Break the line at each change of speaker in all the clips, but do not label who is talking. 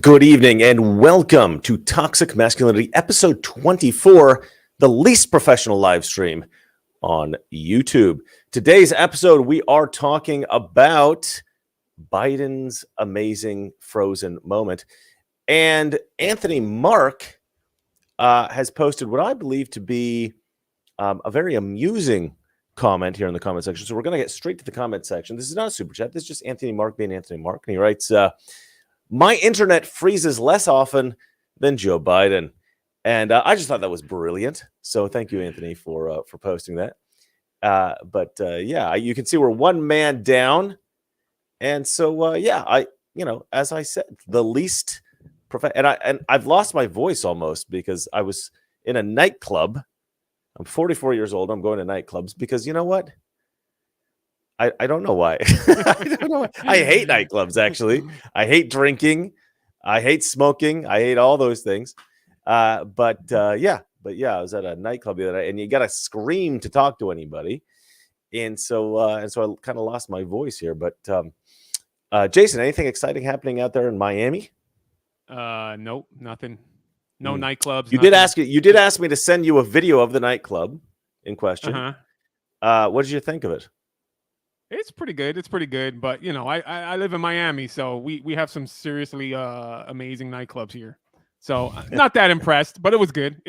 Good evening and welcome to Toxic Masculinity, episode 24, the least professional live stream on YouTube. Today's episode, we are talking about Biden's amazing frozen moment. And Anthony Mark has posted what I believe to be a very amusing comment here in the comment section. So we're going to get straight to the comment section. This is not a super chat. This is just Anthony Mark being Anthony Mark. And he writes, my internet freezes less often than Joe Biden. And I just thought that was brilliant. So thank you, Anthony, for posting that. Yeah, you can see we're one man down. And so, as I said, the least and I've lost my voice almost because I was in a nightclub. I'm 44 years old. I'm going to nightclubs because you know what? I don't know why. I don't know why. I hate nightclubs, actually. I hate drinking. I hate smoking. I hate all those things. But I was at a nightclub the other night, and you got to scream to talk to anybody. And so I kind of lost my voice here. But Jason, anything exciting happening out there in Miami?
Nope, nothing. No nightclubs.
You did ask me to send you a video of the nightclub in question. What did you think of it?
It's pretty good. But you know, I live in Miami, so we have some seriously amazing nightclubs here. So not that impressed, but it was good.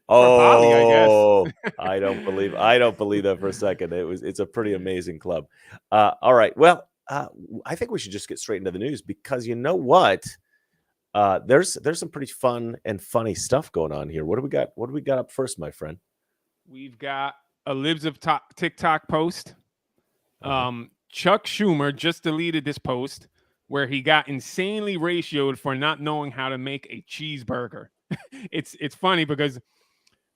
Oh,
Bali, I
guess. I don't believe that for a second. It's a pretty amazing club. All right. Well, I think we should just get straight into the news because you know what? There's some pretty fun and funny stuff going on here. What do we got? What do we got up first, my friend?
We've got a Libs of TikTok post. Chuck Schumer just deleted this post where he got insanely ratioed for not knowing how to make a cheeseburger. It's funny because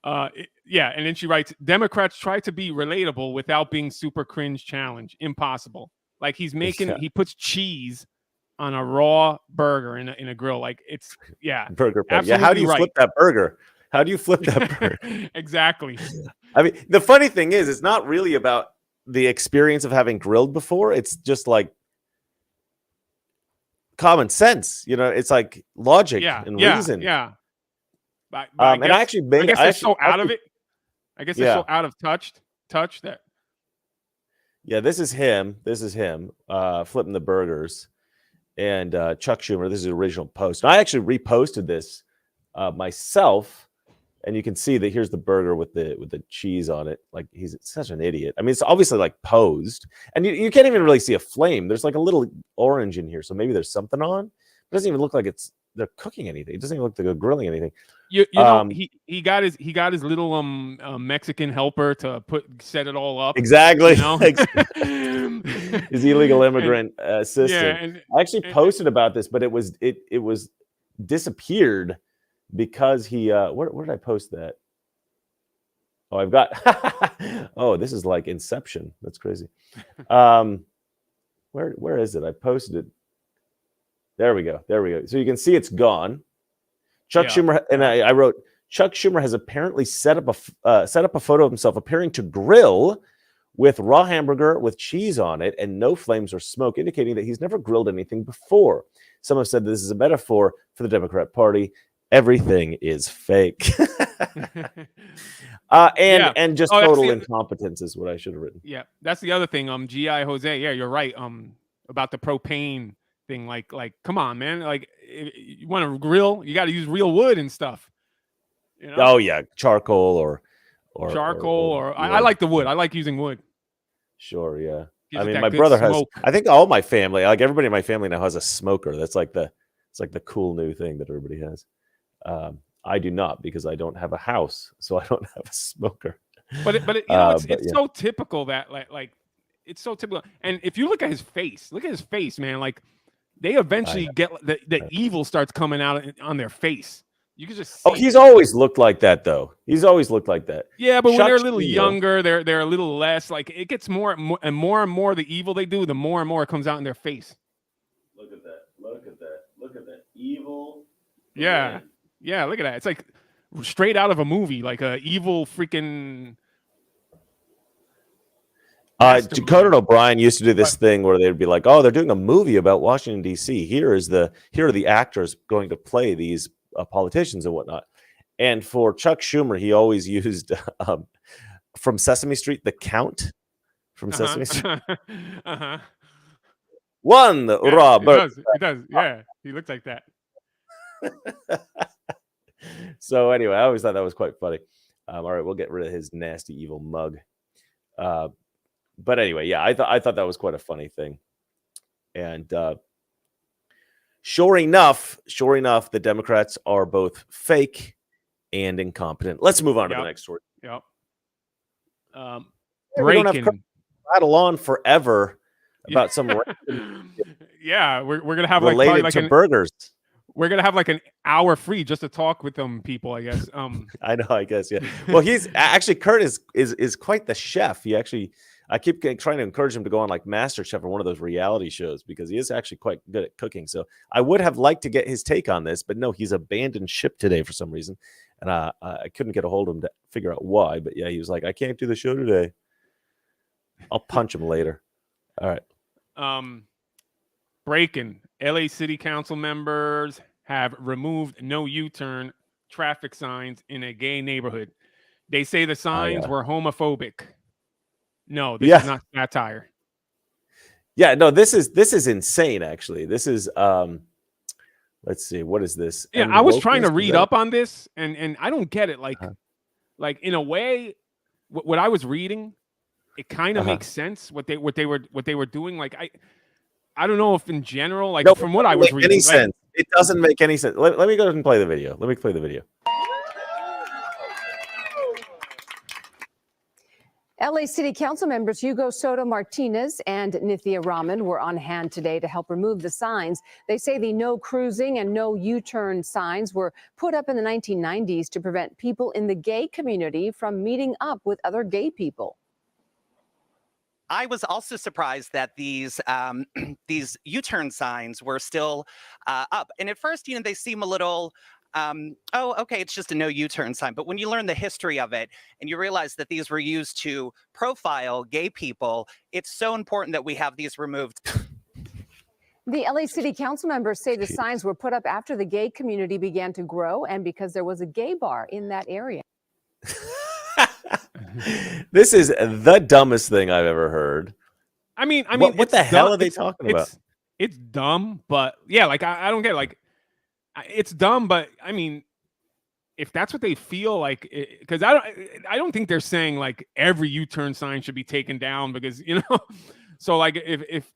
and then she writes, Democrats try to be relatable without being super cringe challenge. Impossible. Like he puts cheese on a raw burger in a grill. Like it's
burger. Yeah, how do you flip that burger? How do you flip that burger?
Exactly.
I mean, the funny thing is it's not really about the experience of having grilled before. It's just like common sense, you know. It's like logic and reason.
Yeah. But
I guess they're
so out of it. I guess they're so out of touch that.
Yeah, this is him flipping the burgers, and Chuck Schumer. This is the original post. And I actually reposted this myself. And you can see that here's the burger with the cheese on it. Like he's such an idiot. I mean, it's obviously like posed, and you can't even really see a flame. There's like a little orange in here, so maybe there's something on. It doesn't even look like they're cooking anything. It doesn't even look like they're grilling anything.
You know, he got his little Mexican helper to set it all up.
Exactly.
You know?
His illegal immigrant assistant. I actually posted about this, but it was disappeared. Because he where did I post that? Oh, I've got this is like Inception. That's crazy. Where is it? I posted it. There we go. So you can see it's gone. Chuck Schumer, and I wrote, Chuck Schumer has apparently set up a photo of himself appearing to grill with raw hamburger with cheese on it and no flames or smoke, indicating that he's never grilled anything before. Some have said this is a metaphor for the Democrat Party. Everything is fake. And just total incompetence is what I should have written.
Yeah, that's the other thing. G.I. Jose. Yeah, you're right. About the propane thing. Like, come on, man. Like, if you want to grill, you got to use real wood and stuff. You know?
Oh yeah, charcoal or
I like the wood. I like using wood.
Sure, yeah. I mean, my brother has. I think all my family, like everybody in my family now, has a smoker. That's like the cool new thing that everybody has. I do not because I don't have a house, so I don't have a smoker.
But you know, it's so typical that like it's so typical. And if you look at his face, man. Like they eventually get the evil starts coming out on their face. You can just see
he's always looked like that though. He's always looked like that.
Yeah, but when they're a little younger, they're a little less. Like it gets more and more the evil they do, the more and more it comes out in their face.
Look at that evil.
Yeah. Yeah, look at that. It's like straight out of a movie, like a evil freaking. Mastermind.
Conan O'Brien used to do this thing where they'd be like, "Oh, they're doing a movie about Washington D.C. Here are the actors going to play these politicians and whatnot." And for Chuck Schumer, he always used from Sesame Street, the Count from Sesame Street. One Robert.
It does. Yeah, he looks like that.
So anyway, I always thought that was quite funny. All right, we'll get rid of his nasty, evil mug. But anyway, yeah, I thought that was quite a funny thing. And sure enough, the Democrats are both fake and incompetent. Let's move on to the next story.
Yep.
We don't have rattle on forever about some
yeah, we're gonna have
related
like
to burgers.
We're gonna have like an hour free just to talk with them people, I guess.
I know, I guess, yeah. Well, he's actually Kurt is quite the chef. I keep trying to encourage him to go on like MasterChef or one of those reality shows because he is actually quite good at cooking. So I would have liked to get his take on this, but no, he's abandoned ship today for some reason, and I couldn't get a hold of him to figure out why. But yeah, he was like, "I can't do the show today. I'll punch him later." All right.
Breaking. LA City Council members have removed no U-turn traffic signs in a gay neighborhood. They say the signs were homophobic. No, this is not satire.
Yeah, no, this is insane, actually. This is let's see, what is this?
Yeah, I was trying to read up on this and I don't get it. Like in a way, what I was reading, it kind of makes sense what they were doing. Like I don't know if in general, like from what I was reading,
any sense. It doesn't make any sense. Let me go ahead and play the video. Let me play the video.
LA City Council members Hugo Soto Martinez and Nithya Raman were on hand today to help remove the signs. They say the no cruising and no U-turn signs were put up in the 1990s to prevent people in the gay community from meeting up with other gay people.
I was also surprised that these U-turn signs were still up. And at first, they seem a little, oh, okay, it's just a no U-turn sign. But when you learn the history of it and you realize that these were used to profile gay people, it's so important that we have these removed.
The LA City Council members say the signs were put up after the gay community began to grow and because there was a gay bar in that area.
This is the dumbest thing I've ever heard.
I mean,
what the hell are they talking about?
It's dumb, but yeah, like I don't get it. Like it's dumb, but I mean, if that's what they feel like, because I don't think they're saying like every U-turn sign should be taken down because so like if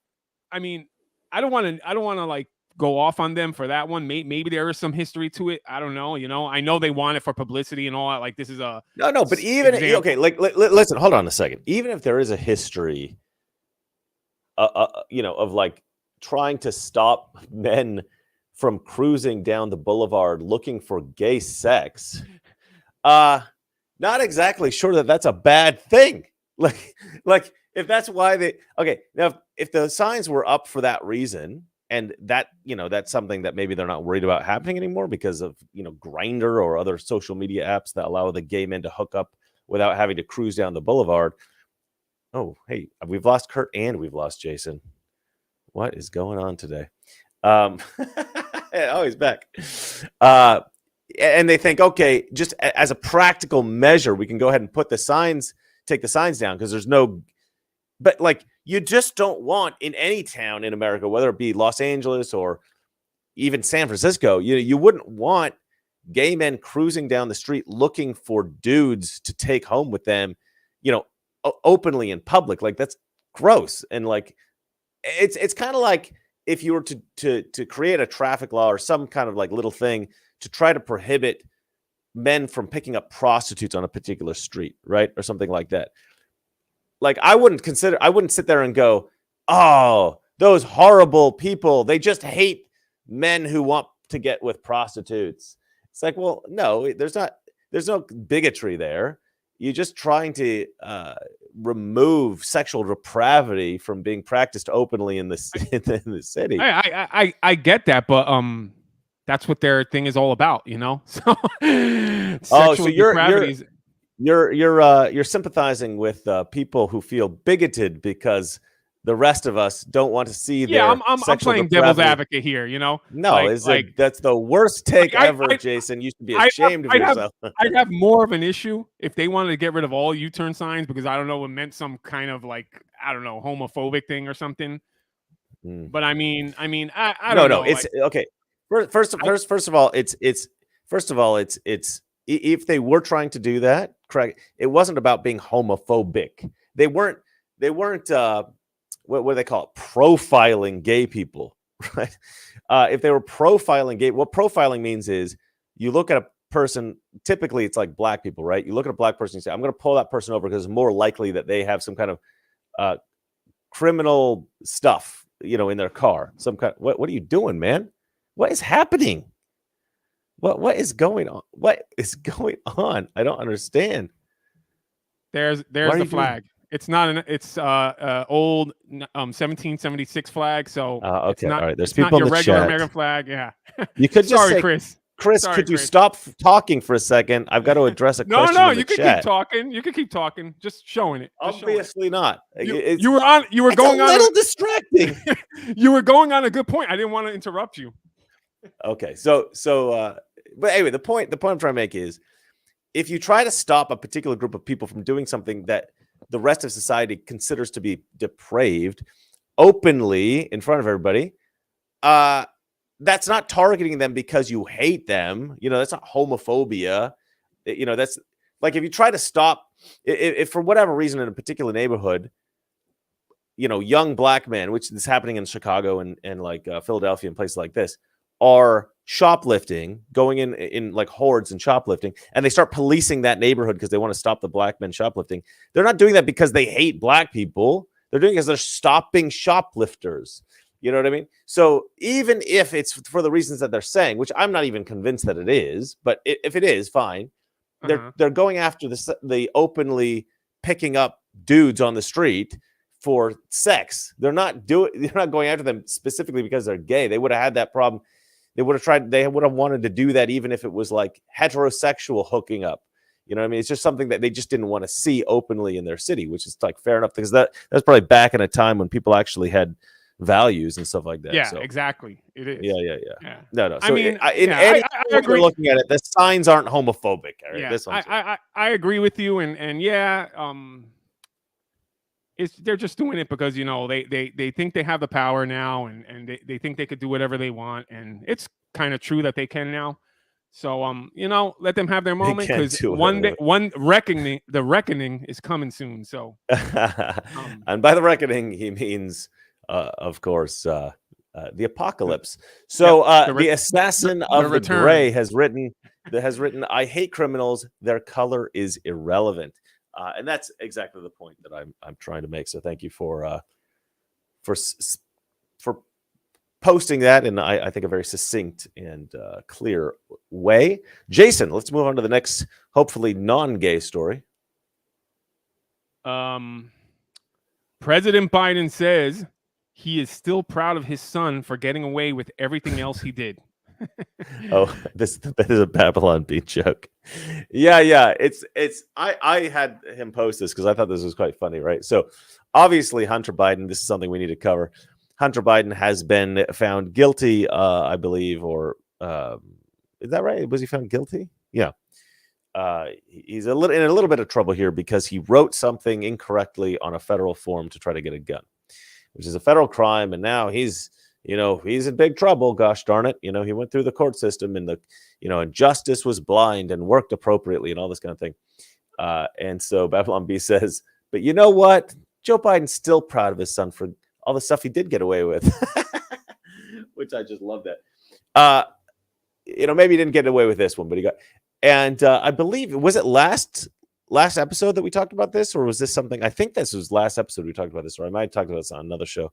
I mean, I don't want to like go off on them for that one. Maybe there is some history to it. I don't know. I know they want it for publicity and all that. Like this is a
no. But even okay, like listen, hold on a second. Even if there is a history, of like trying to stop men from cruising down the boulevard looking for gay sex, not exactly sure that that's a bad thing. Like if that's why now if the signs were up for that reason. And that, that's something that maybe they're not worried about happening anymore because of, Grindr or other social media apps that allow the gay men to hook up without having to cruise down the boulevard. Oh, hey, we've lost Kurt and we've lost Jason. What is going on today? Oh, he's back. And they think, okay, just as a practical measure, we can go ahead and take the signs down because there's no, but like, you just don't want in any town in America, whether it be Los Angeles or even San Francisco, you wouldn't want gay men cruising down the street looking for dudes to take home with them, openly in public. Like that's gross. And like, it's kind of like if you were to create a traffic law or some kind of like little thing to try to prohibit men from picking up prostitutes on a particular street, right? Or something like that. Like I wouldn't sit there and go, oh, those horrible people, they just hate men who want to get with prostitutes. It's like, well, no, there's no bigotry there. You're just trying to remove sexual depravity from being practiced openly in the city.
I get that, but that's what their thing is all about, So
so you're sympathizing with people who feel bigoted because the rest of us don't want to see
Yeah,
their
I'm
sexual
playing devil's
depravity.
advocate here.
No, that's the worst take
I-
ever,
I-
Jason. You should be ashamed of
I'd
yourself.
I'd have more of an issue if they wanted to get rid of all U-turn signs because I don't know, it meant some kind of like, I don't know, homophobic thing or something. But I mean, I don't know.
It's okay. First of all, if they were trying to do that, correct. It wasn't about being homophobic. They weren't. What do they call it? Profiling gay people, right? If they were profiling gay, what profiling means is you look at a person. Typically, it's like black people, right? You look at a black person and say, "I'm going to pull that person over because it's more likely that they have some kind of criminal stuff, in their car. Some kind. What are you doing, man? What is happening? What is going on? What is going on? I don't understand.
There's the flag. It's not it's old 1776 flag. So
okay,
it's not,
all right. There's
it's
people
not
in
your
the
regular
chat.
American flag. Yeah.
You could just say,
Chris.
Chris,
Sorry,
could you
Chris.
stop talking for a second? I've got to address a question.
No,
in the
you can
chat.
keep talking. You can keep talking. Just showing it.
Obviously not.
You were going
a little distracting.
You were going on a good point. I didn't want to interrupt you.
Okay, but anyway, the point I'm trying to make is, if you try to stop a particular group of people from doing something that the rest of society considers to be depraved openly in front of everybody, that's not targeting them because you hate them. That's not homophobia. That's like, if you try to stop, if for whatever reason in a particular neighborhood, young black men, which is happening in Chicago and like Philadelphia and places like this, are shoplifting, going in like hordes and shoplifting, and they start policing that neighborhood because they want to stop the black men shoplifting. They're not doing that because they hate black people. They're doing it because they're stopping shoplifters. You know what I mean? So even if it's for the reasons that they're saying, which I'm not even convinced that it is, but if it is, fine. They're going after the openly picking up dudes on the street for sex. They're not going after them specifically because they're gay. They would have had that problem. They would have wanted to do that even if it was like heterosexual hooking up. You know what I mean? It's just something that they just didn't want to see openly in their city, which is like fair enough, because that's probably back in a time when people actually had values and stuff like that.
Yeah,
so.
Exactly. It is.
Yeah. No. So
I
agree. We're looking at it, the signs aren't homophobic. Right?
Yeah,
this one's
I agree with you, and yeah, they're just doing it because they think they have the power now, and they think they could do whatever they want, and it's kind of true that they can now. So let them have their moment, because the reckoning is coming soon. So
and by the reckoning he means of course the apocalypse. So the assassin of the gray has written I hate criminals, their color is irrelevant. And that's exactly the point that I'm trying to make. So thank you for posting that in I think a very succinct and clear way. Jason, let's move on to the next, hopefully non-gay story.
President Biden says he is still proud of his son for getting away with everything else he did.
That is a Babylon Bee joke. Yeah. I had him post this because I thought this was quite funny, right? So obviously Hunter Biden, this is something we need to cover. Hunter Biden has been found guilty, I believe, or is that right? Was he found guilty? Yeah. He's in a little bit of trouble here because he wrote something incorrectly on a federal form to try to get a gun, which is a federal crime, and now he's in big trouble. Gosh darn it. He went through the court system, and and justice was blind and worked appropriately and all this kind of thing. And so Babylon Bee says, but you know what? Joe Biden's still proud of his son for all the stuff he did get away with, which I just love that. Maybe he didn't get away with this one, but he got, and I believe, was it last episode that we talked about this, or was this something? I think this was last episode we talked about this, or I might have talked about this on another show.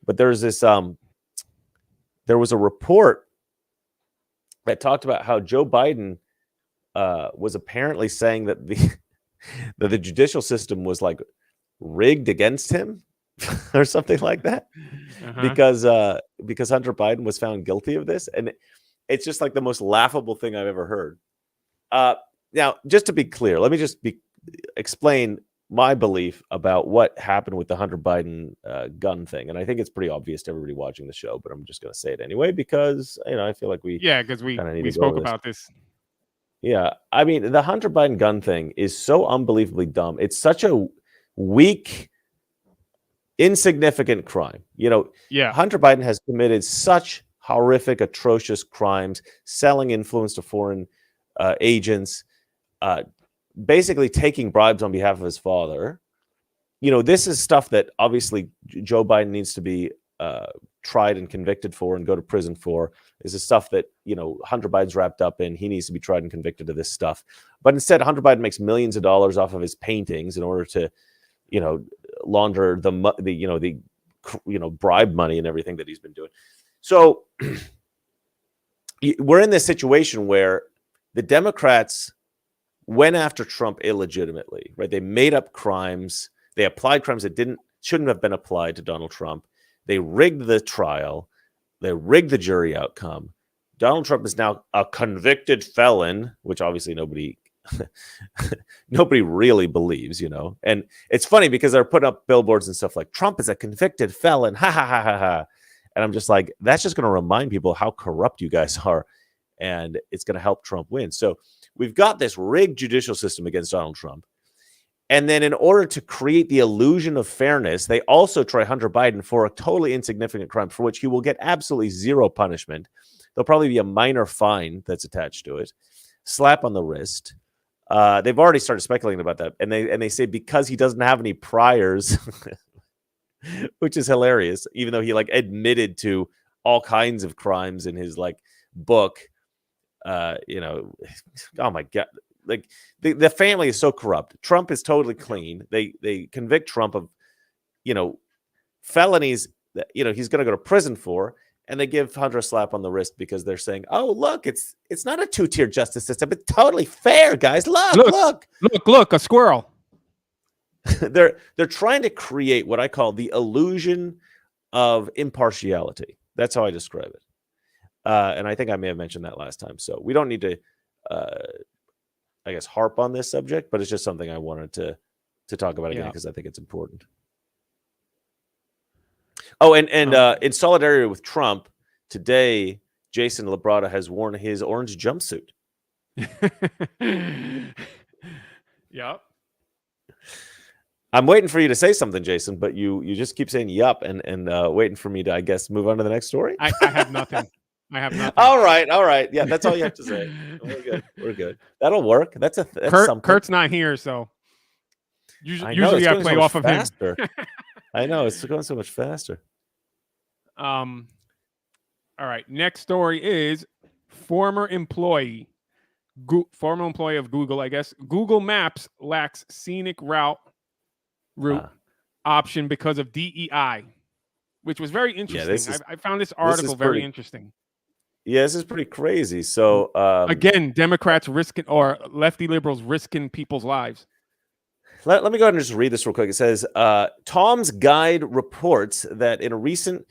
But there's this, there was a report that talked about how Joe Biden was apparently saying that the judicial system was like rigged against him or something like that, because Hunter Biden was found guilty of this, and it's just like the most laughable thing I've ever heard. now, just to be clear, let me just explain my belief about what happened with the Hunter Biden gun thing. And I think it's pretty obvious to everybody watching the show, but I'm just going to say it anyway, because, I feel like
because we
kinda need to go
spoke
over this.
about this.
Yeah. I mean, the Hunter Biden gun thing is so unbelievably dumb. It's such a weak, insignificant crime.
Yeah.
Hunter Biden has committed such horrific, atrocious crimes, selling influence to foreign agents, basically taking bribes on behalf of his father. This is stuff that obviously Joe Biden needs to be tried and convicted for and go to prison for. This is stuff that, Hunter Biden's wrapped up in. He needs to be tried and convicted of this stuff. But instead, Hunter Biden makes millions of dollars off of his paintings in order to, launder the bribe money and everything that he's been doing. So we're in this situation where the Democrats went after Trump illegitimately, right? They made up crimes. They applied crimes that shouldn't have been applied to Donald Trump. They rigged the trial. They rigged the jury outcome. Donald Trump is now a convicted felon, which obviously nobody really believes, And it's funny because they're putting up billboards and stuff like, Trump is a convicted felon. Ha ha ha ha ha. And I'm just like, that's just going to remind people how corrupt you guys are. And it's going to help Trump win. So we've got this rigged judicial system against Donald Trump. And then in order to create the illusion of fairness, they also try Hunter Biden for a totally insignificant crime for which he will get absolutely zero punishment. There'll probably be a minor fine that's attached to it, slap on the wrist. They've already started speculating about that. And they say because he doesn't have any priors, which is hilarious, even though he admitted to all kinds of crimes in his book. Oh my God. The family is so corrupt. Trump is totally clean. They convict Trump of, felonies that, he's going to go to prison for. And they give Hunter a slap on the wrist because they're saying, oh, look, it's not a two-tier justice system. It's totally fair, guys. Look,
a squirrel.
They're trying to create what I call the illusion of impartiality. That's how I describe it. And I think I may have mentioned that last time. So we don't need to, I guess, harp on this subject, but it's just something I wanted to talk about again because I think it's important. Oh, and in solidarity with Trump, today, Jason Labrada has worn his orange jumpsuit.
Yep.
I'm waiting for you to say something, Jason, but you just keep saying yup and waiting for me to, I guess, move on to the next story.
I have nothing.
All right. Yeah, that's all you have to say. We're good. That'll work. That's something.
Kurt's not here, so usually I play off of
faster. I know it's going so much faster.
All right. Next story is former employee of Google, I guess. Google Maps lacks scenic route option because of DEI, which was very interesting. I found this article very interesting.
Yeah, this is pretty crazy. So
again, Democrats or lefty liberals risking people's lives.
Let me go ahead and just read this real quick. It says, Tom's Guide reports that in a recent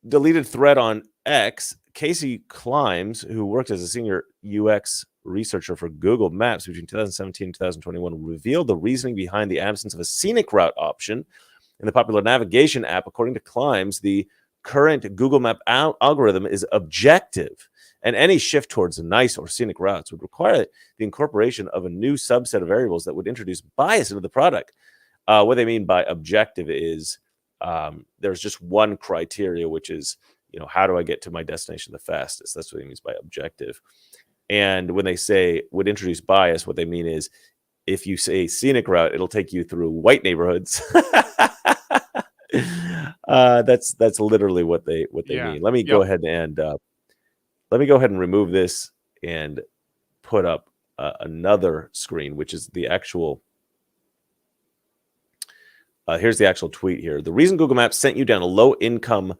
deleted thread on X, Casey Climbs, who worked as a senior UX researcher for Google Maps between 2017 and 2021, revealed the reasoning behind the absence of a scenic route option in the popular navigation app. According to Climbs, the current Google Map algorithm is objective, and any shift towards nice or scenic routes would require the incorporation of a new subset of variables that would introduce bias into the product. What they mean by objective is there's just one criteria, which is, how do I get to my destination the fastest? That's what it means by objective. And when they say would introduce bias, what they mean is if you say scenic route, it'll take you through white neighborhoods. That's literally what they mean. Let me go ahead and remove this and put up another screen, which is the actual. Here's the actual tweet here. The reason Google Maps sent you down a low income.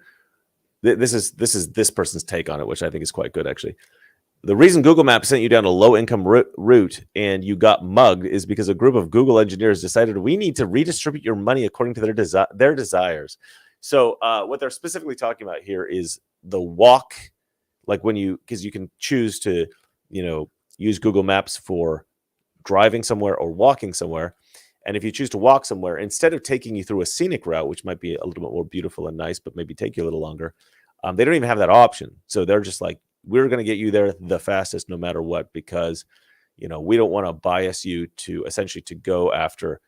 This is this person's take on it, which I think is quite good, actually. The reason Google Maps sent you down a low income route and you got mugged is because a group of Google engineers decided we need to redistribute your money according to their desires. So what they're specifically talking about here is the walk, like because you can choose to, use Google Maps for driving somewhere or walking somewhere. And if you choose to walk somewhere, instead of taking you through a scenic route, which might be a little bit more beautiful and nice, but maybe take you a little longer, they don't even have that option. So they're just like, we're going to get you there the fastest no matter what, because, we don't want to bias you to essentially to go after,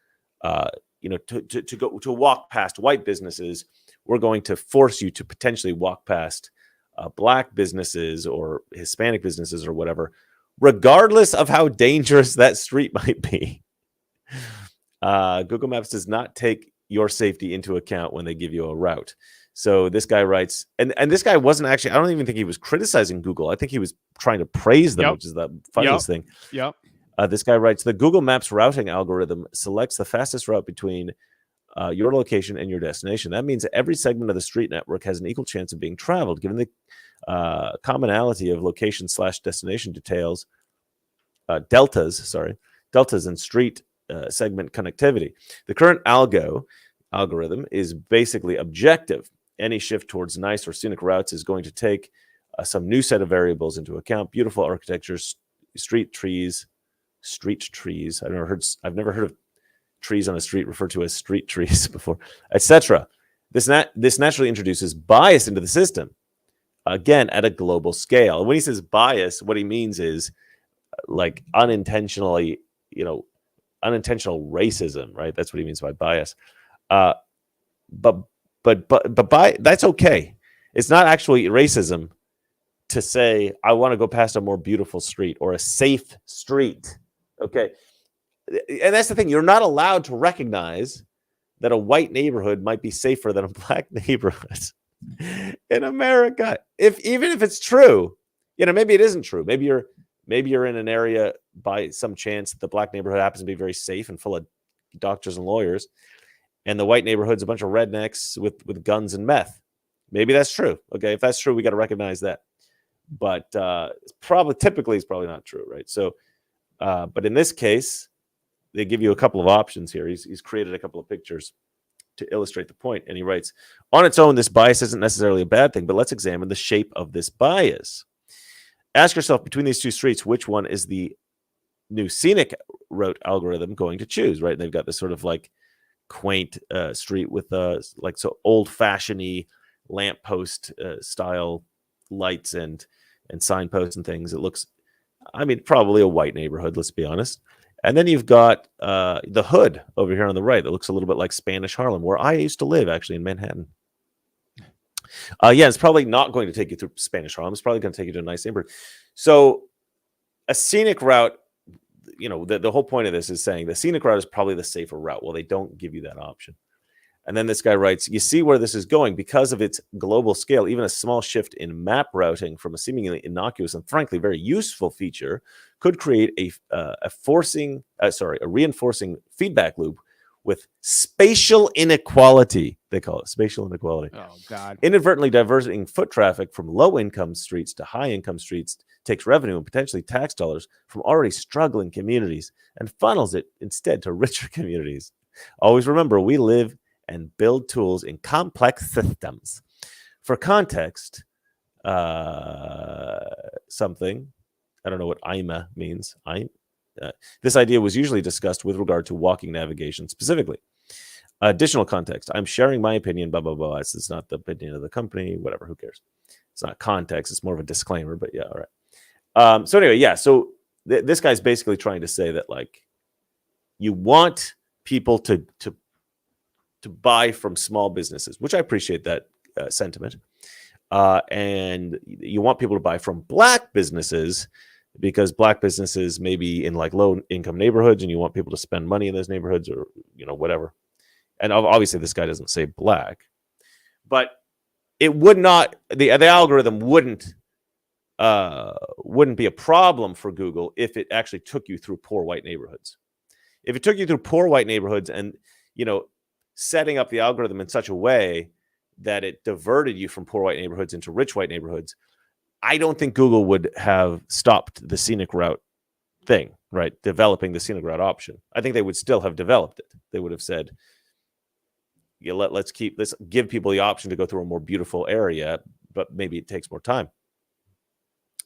to walk past white businesses. We're going to force you to potentially walk past black businesses or Hispanic businesses or whatever, regardless of how dangerous that street might be. Google Maps does not take your safety into account when they give you a route. So this guy writes, and this guy wasn't actually, I don't even think he was criticizing Google. I think he was trying to praise them, which is the funniest thing.
Yep.
This guy writes, the Google Maps routing algorithm selects the fastest route between your location and your destination. That means every segment of the street network has an equal chance of being traveled, given the commonality of location/destination details, deltas and street segment connectivity. The current algorithm is basically objective. Any shift towards nice or scenic routes is going to take some new set of variables into account. Beautiful architecture, street trees. I've never heard of trees on a street referred to as street trees before, etc. This naturally introduces bias into the system, again at a global scale. And when he says bias, what he means is like unintentional racism, right? That's what he means by bias. But that's okay. It's not actually racism to say I want to go past a more beautiful street or a safe street. Okay. And that's the thing. You're not allowed to recognize that a white neighborhood might be safer than a black neighborhood in America. Even if it's true, maybe it isn't true. Maybe you're in an area by some chance the black neighborhood happens to be very safe and full of doctors and lawyers, and the white neighborhood's a bunch of rednecks with guns and meth. Maybe that's true. Okay, if that's true, we got to recognize that. But typically it's probably not true, right? So, but in this case, they give you a couple of options here. He's created a couple of pictures to illustrate the point, and he writes, on its own, this bias isn't necessarily a bad thing, but let's examine the shape of this bias. Ask yourself, between these two streets, which one is the new scenic route algorithm going to choose, right? And they've got this sort of like quaint street with so old-fashioned-y lamppost style lights and signposts and things. It looks, probably a white neighborhood, let's be honest. And then you've got the hood over here on the right that looks a little bit like Spanish Harlem, where I used to live, actually, in Manhattan. It's probably not going to take you through Spanish Harlem. It's probably going to take you to a nice neighborhood. So a scenic route, the whole point of this is saying the scenic route is probably the safer route. Well, they don't give you that option. And then this guy writes, you see where this is going. Because of its global scale, even a small shift in map routing from a seemingly innocuous and frankly very useful feature could create a reinforcing feedback loop with spatial inequality. They call it spatial inequality.
Oh, God.
Inadvertently diverting foot traffic from low-income streets to high-income streets takes revenue and potentially tax dollars from already struggling communities and funnels it instead to richer communities. Always remember, we live and build tools in complex systems. For context, something, I don't know what IMA means. This idea was usually discussed with regard to walking navigation specifically. Additional context, I'm sharing my opinion, blah, blah, blah. It's not the opinion of the company, whatever, who cares? It's not context, it's more of a disclaimer, but yeah, all right. So anyway, so this guy's basically trying to say that, like, you want people to buy from small businesses, which I appreciate that sentiment. And you want people to buy from black businesses because black businesses may be in like low income neighborhoods and you want people to spend money in those neighborhoods or, whatever. And obviously this guy doesn't say black, but it would not, the algorithm wouldn't be a problem for Google if it actually took you through poor white neighborhoods. If it took you through poor white neighborhoods and, setting up the algorithm in such a way that it diverted you from poor white neighborhoods into rich white neighborhoods, I don't think Google would have stopped the scenic route thing, right? Developing the scenic route option. I think they would still have developed it. They would have said, yeah, let's give people the option to go through a more beautiful area, but maybe it takes more time.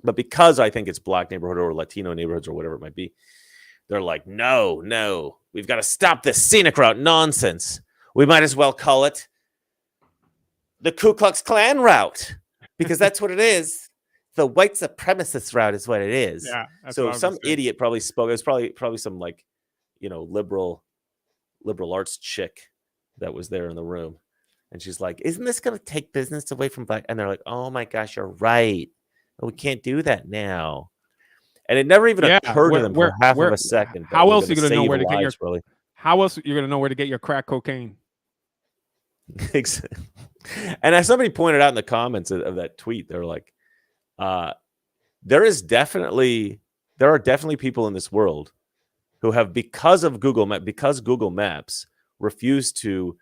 But because I think it's black neighborhood or Latino neighborhoods or whatever it might be, they're like, no, we've got to stop this scenic route nonsense. We might as well call it the Ku Klux Klan route, because that's what it is. The white supremacist route is what it is.
Yeah. That's
So
what I was
some
gonna say.
idiot probably spoke. It was probably some like, liberal arts chick that was there in the room, and she's like, "Isn't this going to take business away from black?" And they're like, "Oh my gosh, you're right. We can't do that now." And it never even occurred to them for half of a second.
How else are you gonna know where to get your?
Really.
How else you're gonna know where to get your crack cocaine?
And as somebody pointed out in the comments of that tweet, they're like, there are definitely people in this world who have, because Google Maps refused to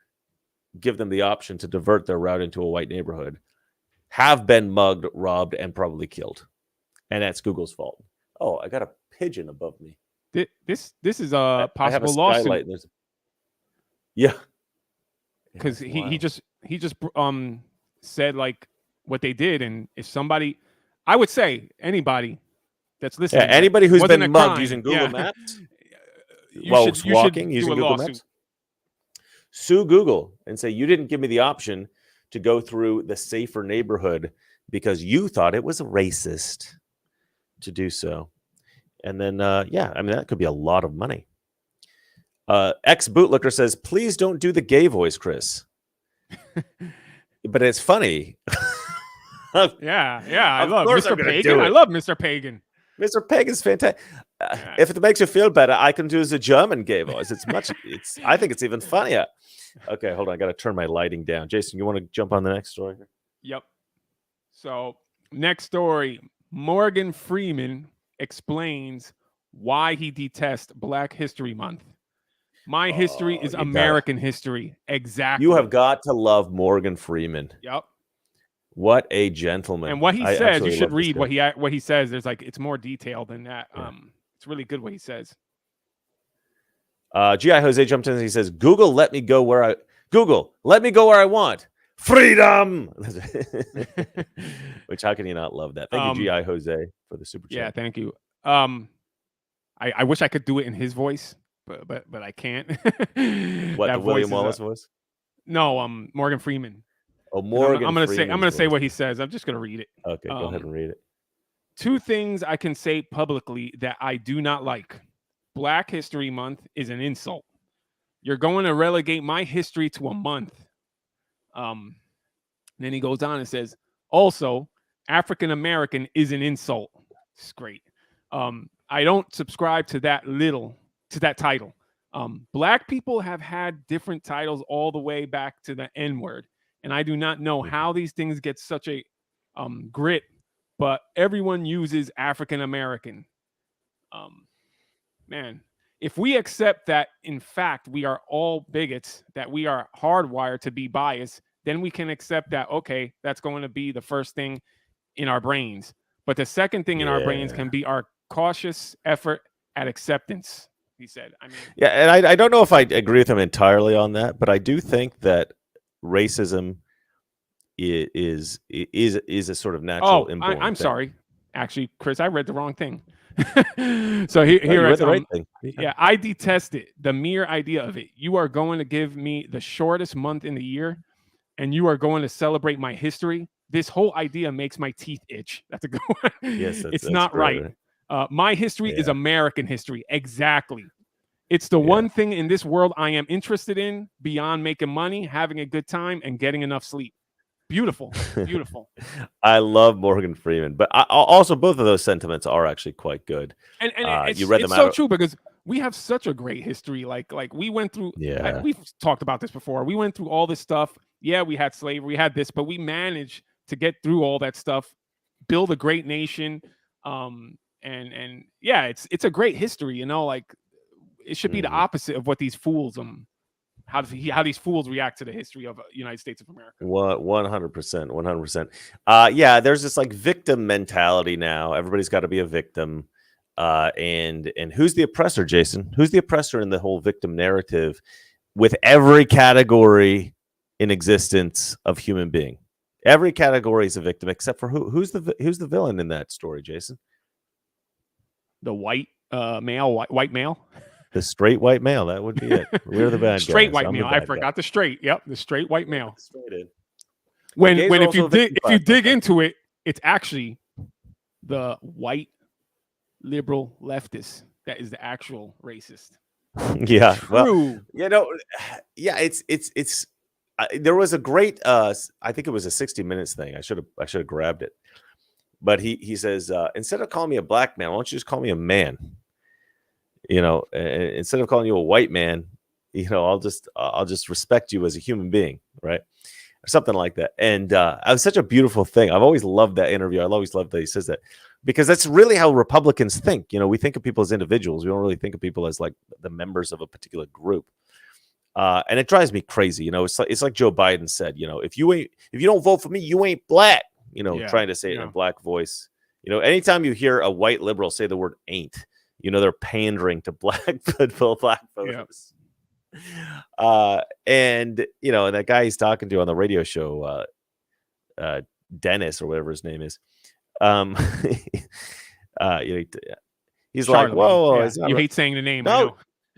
give them the option to divert their route into a white neighborhood, have been mugged, robbed, and probably killed. And that's Google's fault. Oh, I got a pigeon above me.
This is a possible lawsuit.
Yeah.
Because he just said like what they did, and if somebody, I would say anybody that's listening,
anybody who's been mugged
crime,
using Google Maps
you
while
should
walking using
do a
Google
lawsuit.
Maps, sue Google and say, you didn't give me the option to go through the safer neighborhood because you thought it was racist to do so. And then that could be a lot of money. Ex Bootlicker says, please don't do the gay voice, Chris. But it's funny.
Yeah. I love
course
Mr.
I'm gonna
Pagan.
do it.
I love Mr. Pagan.
Mr. Pagan's fantastic. If it makes you feel better, I can do the German gay voice. I think it's even funnier. Okay, hold on. I got to turn my lighting down. Jason, you want to jump on the next story?
Yep. So next story, Morgan Freeman explains why he detests Black History Month. My history is American history. Exactly.
You have got to love Morgan Freeman.
Yep.
What a gentleman.
And what he says, you should read what he says. There's like, it's more detailed than that. Yeah. It's really good what he says.
G.I. Jose jumped in and he says, Google, let me go where I want. Freedom. Which, how can you not love that? Thank you, G.I. Jose, for the super chat.
Yeah, thank you. I wish I could do it in his voice, but I can't.
What, the William Wallace voice?
No, Morgan Freeman.
Oh, Morgan.
I'm gonna say what he says. I'm just gonna read it.
Okay, go ahead and read it.
2 things I can say publicly that I do not like. Black History Month is an insult. You're going to relegate my history to a month. Then he goes on and says, also, African American is an insult. It's great. I don't subscribe to that title. Black people have had different titles all the way back to the N-word. And I do not know how these things get such a grit, but everyone uses African American. Man, if we accept that, in fact, we are all bigots, that we are hardwired to be biased, then we can accept that, okay, that's going to be the first thing in our brains. But the second thing in our brains can be our cautious effort at acceptance, he said. I mean,
yeah, and I don't know if I agree with him entirely on that, but I do think that racism is a sort of natural inborn
I'm
thing.
Sorry. Actually, Chris, I read the wrong thing. So here
read the right thing.
Yeah, I detest it. The mere idea of it. You are going to give me the shortest month in the year, and you are going to celebrate my history. This whole idea makes my teeth itch. That's a good one.
Yes,
it's not right. My history is American history. Exactly. It's the one thing in this world I am interested in beyond making money, having a good time, and getting enough sleep. Beautiful. Beautiful.
I love Morgan Freeman, but also both of those sentiments are actually quite good.
And
you read them
it's so true because we have such a great history. Like we went through, we've talked about this before. We went through all this stuff. Yeah, we had slavery, we had this, but we managed to get through all that stuff, build a great nation. And yeah, it's a great history, you know, like it should be the opposite of what these fools, how these fools react to the history of United States of America.
100%. There's this like victim mentality now. Everybody's got to be a victim. And who's the oppressor, Jason? Who's the oppressor in the whole victim narrative with every category in existence of human being? Every category is a victim except for who's the villain in that story, Jason?
The white male, white male.
The straight white male. That would be it. We're the bad
Straight
guys.
white
I'm the
male. I
bad
forgot the straight. Yep, the straight white
guy.
male.
Straight in.
When
gays
when
are
if you
also
dig if you
55%.
dig into it, it's actually the white liberal leftist that is the actual racist.
Yeah. Well,
True.
you know, yeah, it's there was a great I think it was a 60 Minutes thing. I should have grabbed it. But he says instead of calling me a black man, why don't you just call me a man? You know, instead of calling you a white man, you know, I'll just respect you as a human being, right? Or something like that. And it was such a beautiful thing. I've always loved that interview. I've always loved that he says that, because that's really how Republicans think. You know, we think of people as individuals. We don't really think of people as like the members of a particular group. And it drives me crazy. You know, it's like Joe Biden said, you know, if you don't vote for me, you ain't black. You know, trying to say it in a black voice. You know, anytime you hear a white liberal say the word "ain't," you know they're pandering to black voters. And you know, and that guy he's talking to on the radio show, Dennis or whatever his name is, you know, he's like, whoa,
yeah. You hate saying the name.
No,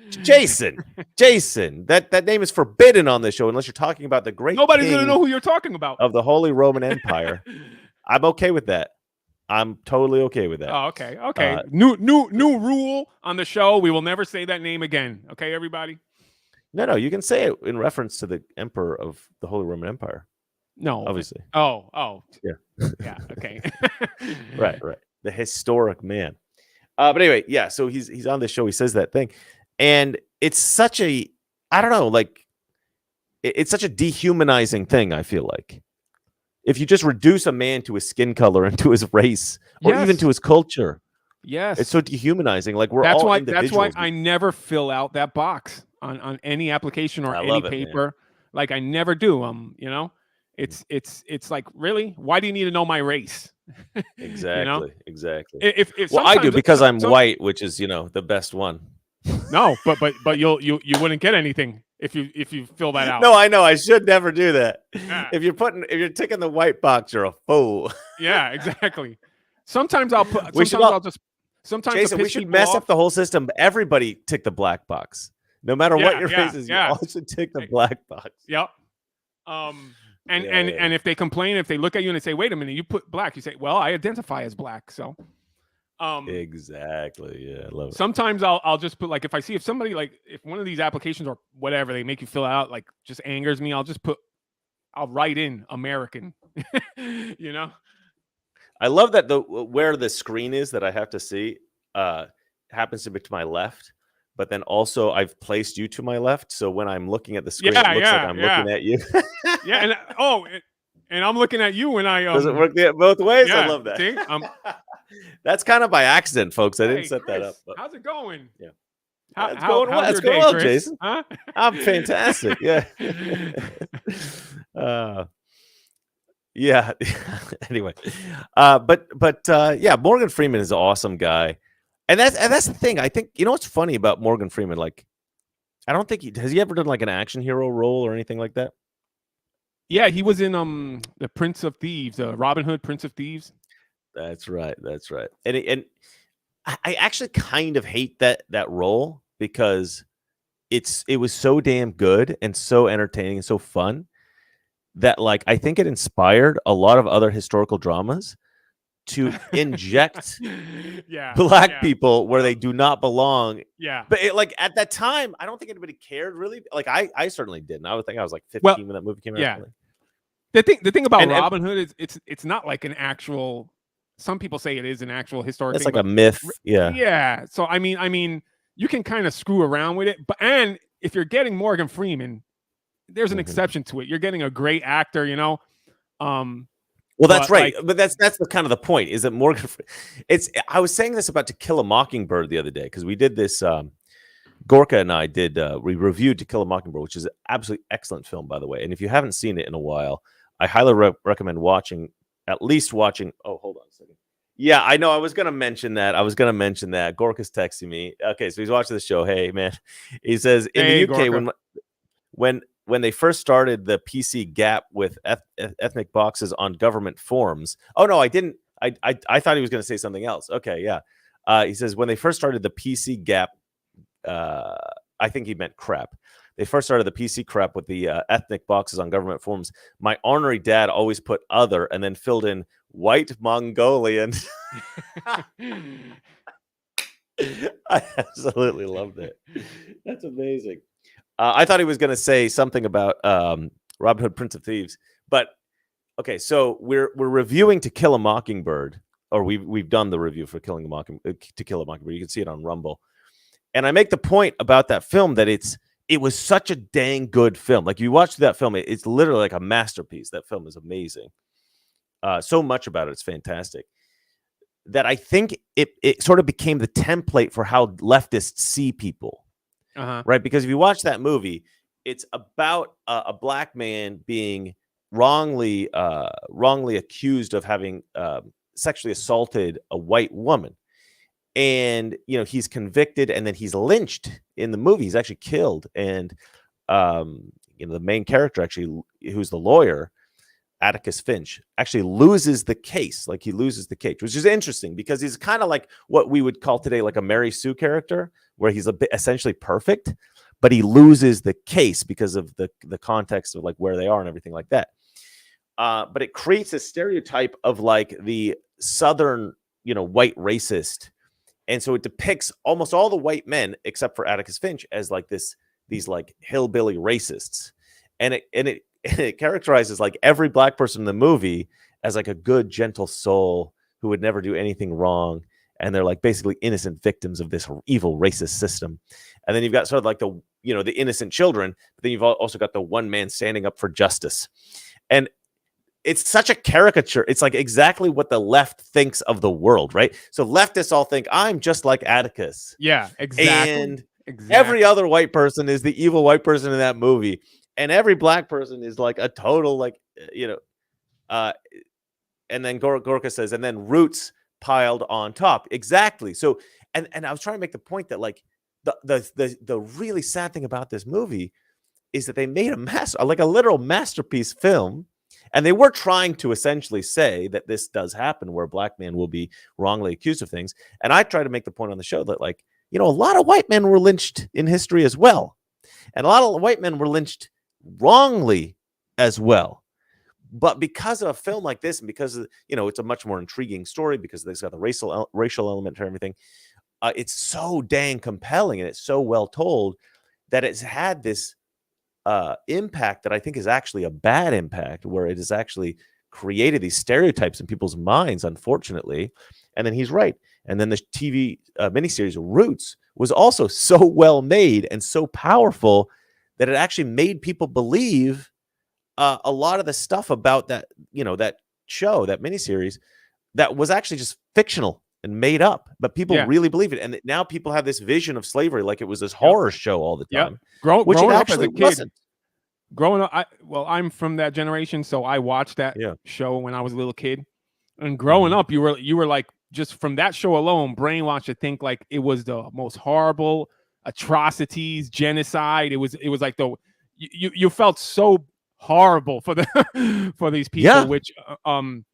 Jason, that name is forbidden on this show unless you're talking about the great.
Nobody's gonna know who you're talking about.
Of the Holy Roman Empire. I'm okay with that. I'm totally okay with that.
Oh, okay. New rule on the show. We will never say that name again. Okay, everybody.
No, you can say it in reference to the emperor of the Holy Roman Empire.
No,
obviously.
Oh,
yeah.
Okay.
right. The historic man. But anyway, yeah. So he's on this show. He says that thing, and it's such a, I don't know, like it's such a dehumanizing thing. I feel like if you just reduce a man to his skin color and to his race, or even to his culture, it's so dehumanizing. Like that's
why I never fill out that box on any application or any paper. Like I never do. You know, it's like, really, why do you need to know my race?
Exactly.
You know?
Exactly.
If
I do, because I'm white, which is, you know, the best one.
No, but you wouldn't get anything if you fill that out.
No, I know. I should never do that. Yeah. If you're ticking the white box, you're a fool.
Yeah, exactly. Sometimes I'll put. Sometimes
Jason, we should mess up the whole system. Everybody tick the black box, no matter what your race is. You all should tick the black box.
Yep. And if they complain, if they look at you and they say, "Wait a minute, you put black," you say, "Well, I identify as black." So.
Exactly. Yeah, I love it.
Sometimes I'll just put, like, if somebody, like, if one of these applications or whatever they make you fill out, like, just angers me, I'll write in American. You know.
I love that where the screen is that I have to see happens to be to my left, but then also I've placed you to my left, so when I'm looking at the screen, it looks like I'm looking at you.
Yeah, and I'm looking at you when I
does it work both ways?
Yeah,
I love that.
See?
That's kind of by accident, folks. I didn't set
Chris,
that up. But...
how's it going?
Yeah.
How's
it's going well, Jason.
Huh?
I'm fantastic. Yeah. Yeah. Anyway, but yeah, Morgan Freeman is an awesome guy, and that's the thing. I think, you know what's funny about Morgan Freeman? Like, I don't think has he ever done like an action hero role or anything like that?
Yeah, he was in the Prince of Thieves, Robin Hood, Prince of Thieves.
That's right. And I actually kind of hate that role because it was so damn good and so entertaining and so fun that, like, I think it inspired a lot of other historical dramas to inject black people where they do not belong.
Yeah.
But like at that time, I don't think anybody cared really. Like I certainly didn't. I would think I was like 15 when that movie came out.
Yeah. The thing about Robin Hood is it's not like an actual. Some people say it is an actual historic.
It's
thing,
like a myth. Yeah.
Yeah. So I mean, you can kind of screw around with it, and if you're getting Morgan Freeman, there's an exception to it. You're getting a great actor, you know.
Well, that's right, but that's the kind of the point is that Morgan. I was saying this about To Kill a Mockingbird the other day because we did this. Gorka and I did. We reviewed To Kill a Mockingbird, which is an absolutely excellent film, by the way. And if you haven't seen it in a while, I highly recommend watching. At least watching. Oh, hold on a second. Yeah, I know. I was going to mention that. Gorka's texting me. Okay, so he's watching the show. Hey, man. He says in the UK Gorka. when they first started the PC gap with ethnic boxes on government forms. Oh no, I didn't. I thought he was going to say something else. Okay, yeah. He says when they first started the PC Gap, I think he meant crap. They first started the PC crap with the ethnic boxes on government forms. My ornery dad always put other and then filled in white Mongolian. I absolutely loved it. That's amazing. I thought he was going to say something about Robin Hood, Prince of Thieves, but okay. So we're reviewing To Kill a Mockingbird, or we've done the review for To Kill a Mockingbird. You can see it on Rumble, and I make the point about that film that it was such a dang good film. Like, you watch that film, it's literally like a masterpiece. That film is amazing. So much about it is fantastic that I think it sort of became the template for how leftists see people, right? Because if you watch that movie, it's about a black man being wrongly accused of having sexually assaulted a white woman. And, he's convicted and then he's lynched in the movie. He's actually killed. And, the main character, actually, who's the lawyer, Atticus Finch, actually loses the case. Like, he loses the case, which is interesting because he's kind of like what we would call today like a Mary Sue character, where he's a bit essentially perfect, but he loses the case because of the context of like where they are and everything like that. But it creates a stereotype of like the Southern, white racist. And so it depicts almost all the white men, except for Atticus Finch, as like these like hillbilly racists. And it characterizes like every black person in the movie as like a good, gentle soul who would never do anything wrong. And they're like basically innocent victims of this evil racist system. And then you've got sort of like the innocent children, but then you've also got the one man standing up for justice. And it's such a caricature. It's like exactly what the left thinks of the world, right? So leftists all think I'm just like Atticus.
Yeah, exactly.
And every other white person is the evil white person in that movie. And every black person is like a total, like, and then Gorka says, and then roots piled on top. Exactly. So, and I was trying to make the point that like the really sad thing about this movie is that they made a literal masterpiece film. And they were trying to essentially say that this does happen, where a black man will be wrongly accused of things. And I try to make the point on the show that, like, a lot of white men were lynched in history as well. And a lot of white men were lynched wrongly as well. But because of a film like this, and because of, it's a much more intriguing story, because it's got the racial element to everything, it's so dang compelling and it's so well told that it's had this impact that I think is actually a bad impact, where it has actually created these stereotypes in people's minds, unfortunately. And then he's right. And then the TV miniseries Roots was also so well made and so powerful that it actually made people believe a lot of the stuff about that, that show, that miniseries, that was actually just fictional and made up, but people really believe it. And now people have this vision of slavery like it was this horror show all the time. Which
growing
it
up as
actually
a kid,
wasn't.
growing up, I'm from that generation, so I watched that show when I was a little kid. And growing up, you were like, just from that show alone, brainwashed to think like it was the most horrible atrocities, genocide. It was like you felt so horrible for for these people, which and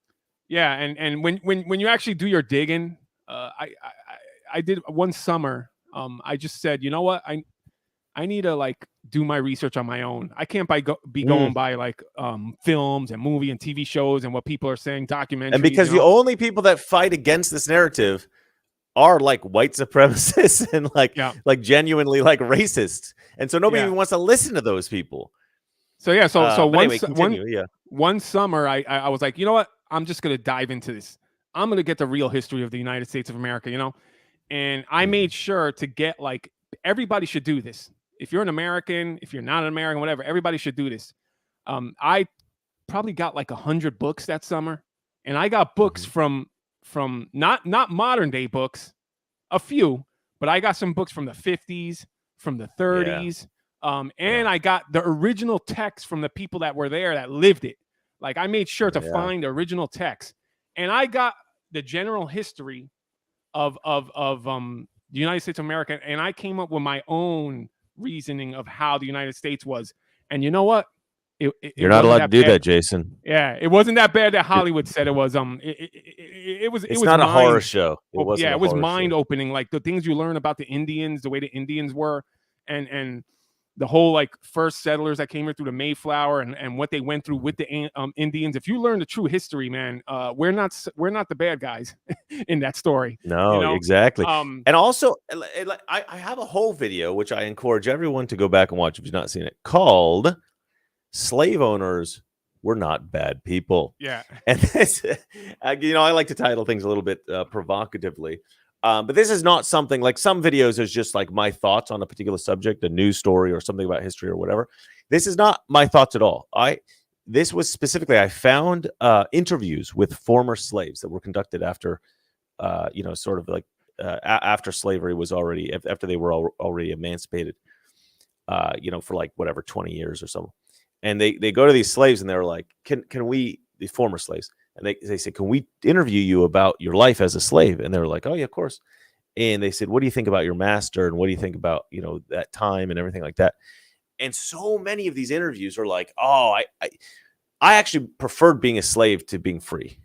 when you actually do your digging, I did one summer. I just said, you know what, I need to like do my research on my own. I can't be going by like films and movie and TV shows and what people are saying, documentaries.
And because the only people that fight against this narrative are like white supremacists and like genuinely like racists, and so nobody even wants to listen to those people.
So
anyway,
one summer I was like, you know what, I'm just gonna dive into this. I'm gonna get the real history of the United States of America, and I made sure to get like, everybody should do this. If you're an American, if you're not an American, whatever, everybody should do this. I probably got like 100 books that summer, and I got books from not modern day books, a few, but I got some books from the 50s, from the 30s, and I got the original text from the people that were there that lived it. Like, I made sure to find the original text, and I got the general history of the United States of America, and I came up with my own reasoning of how the United States was. And you know what?
You're not
wasn't
allowed to do
bad.
that, Jason.
Yeah, it wasn't that bad that Hollywood said it was. It was.
It's not a horror show.
It was mind opening. Like the things you learn about the Indians, the way the Indians were, and the whole like first settlers that came here through the Mayflower and what they went through with the Indians. If you learn the true history, man, we're not the bad guys in that story.
No,
you know?
Exactly. And also, I have a whole video which I encourage everyone to go back and watch if you've not seen it, called "Slave Owners Were Not Bad People."
Yeah,
and this, I like to title things a little bit provocatively. But this is not something like some videos is just like my thoughts on a particular subject, a news story or something about history or whatever. This is not my thoughts at all. This was specifically, I found interviews with former slaves that were conducted after, sort of like after slavery was already, after they were already emancipated, for like whatever, 20 years or so. And they go to these slaves and they're like, can we, the former slaves, and they said, can we interview you about your life as a slave? And they were like, oh, yeah, of course. And they said, what do you think about your master? And what do you think about, that time and everything like that? And so many of these interviews are like, oh, I actually preferred being a slave to being free.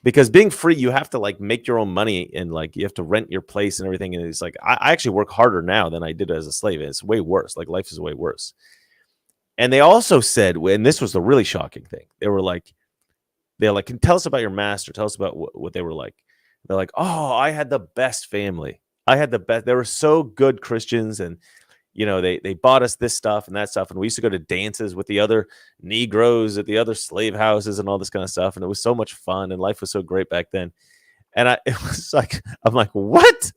Because being free, you have to like make your own money and like you have to rent your place and everything. And it's like, I actually work harder now than I did as a slave. And it's way worse. Like life is way worse. And they also said, and this was the really shocking thing, they're like, can tell us about your master. Tell us about what they were like. They're like, oh, I had the best family. I had the best. They were so good Christians. And, they bought us this stuff and that stuff. And we used to go to dances with the other Negroes at the other slave houses and all this kind of stuff. And it was so much fun. And life was so great back then. And it was like, I'm like, what?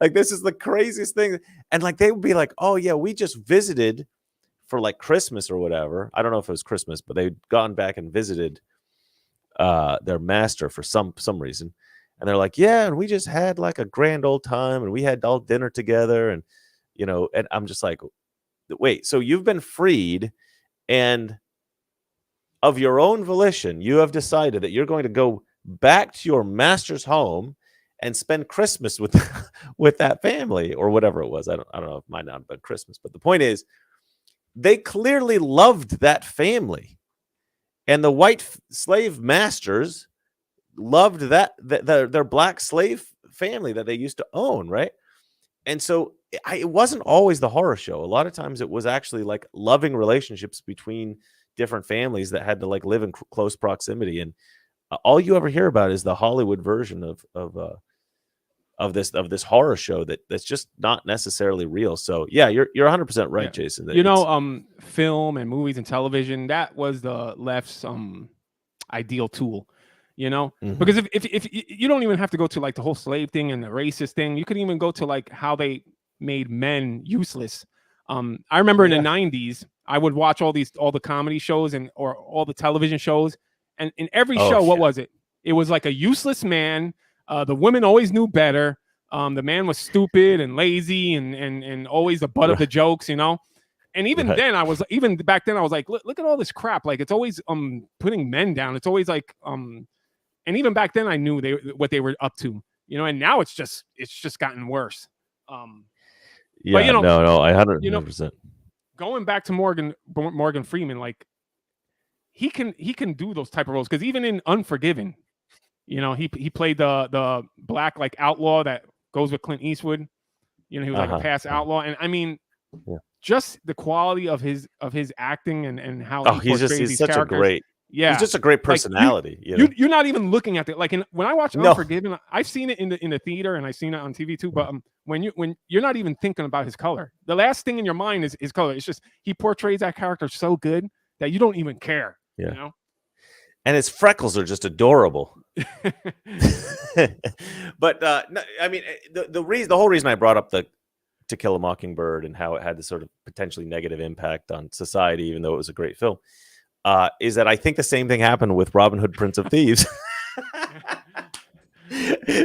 Like, this is the craziest thing. And like, they would be like, oh yeah, we just visited for like Christmas or whatever. I don't know if it was Christmas, but they'd gone back and visited their master for some reason. And they're like, yeah, and we just had like a grand old time and we had all dinner together. And, and I'm just like, wait, so you've been freed and of your own volition, you have decided that you're going to go back to your master's home and spend Christmas with that family or whatever it was. I don't know if mine not, but Christmas. But the point is, they clearly loved that family, and the white slave masters loved their black slave family that they used to own, right? And so it wasn't always the horror show. A lot of times it was actually like loving relationships between different families that had to like live in close proximity. And all you ever hear about is the Hollywood version of this horror show that's just not necessarily real. So yeah, you're 100% right, yeah. Jason.
Film and movies and television, that was the left's ideal tool, because if you don't even have to go to like the whole slave thing and the racist thing, you could even go to like how they made men useless. I remember in the 90s, I would watch all the comedy shows or all the television shows, and in every show, what was it? It was like a useless man. The women always knew better. The man was stupid and lazy and always the butt of the jokes, And even then, back then, I was like, look at all this crap. Like, it's always putting men down. It's always like and even back then, I knew what they were up to, And now it's just gotten worse.
Yeah, but, no, I 100%.
Going back to Morgan Freeman, like he can do those type of roles, because even in Unforgiven, he played the black like outlaw that goes with Clint Eastwood. He was like a past outlaw, and I mean, just the quality of his acting and how
he's such characters. A great. Yeah, he's just a great personality.
Like, you're not even looking at it. Like when I watch Unforgiven, I've seen it in the theater and I've seen it on TV too. But when you're not even thinking about his color, the last thing in your mind is his color. It's just he portrays that character so good that you don't even care.
Yeah. And his freckles are just adorable. But no, I mean, the whole reason I brought up the To Kill a Mockingbird and how it had this sort of potentially negative impact on society, even though it was a great film, is that I think the same thing happened with Robin Hood, Prince of Thieves.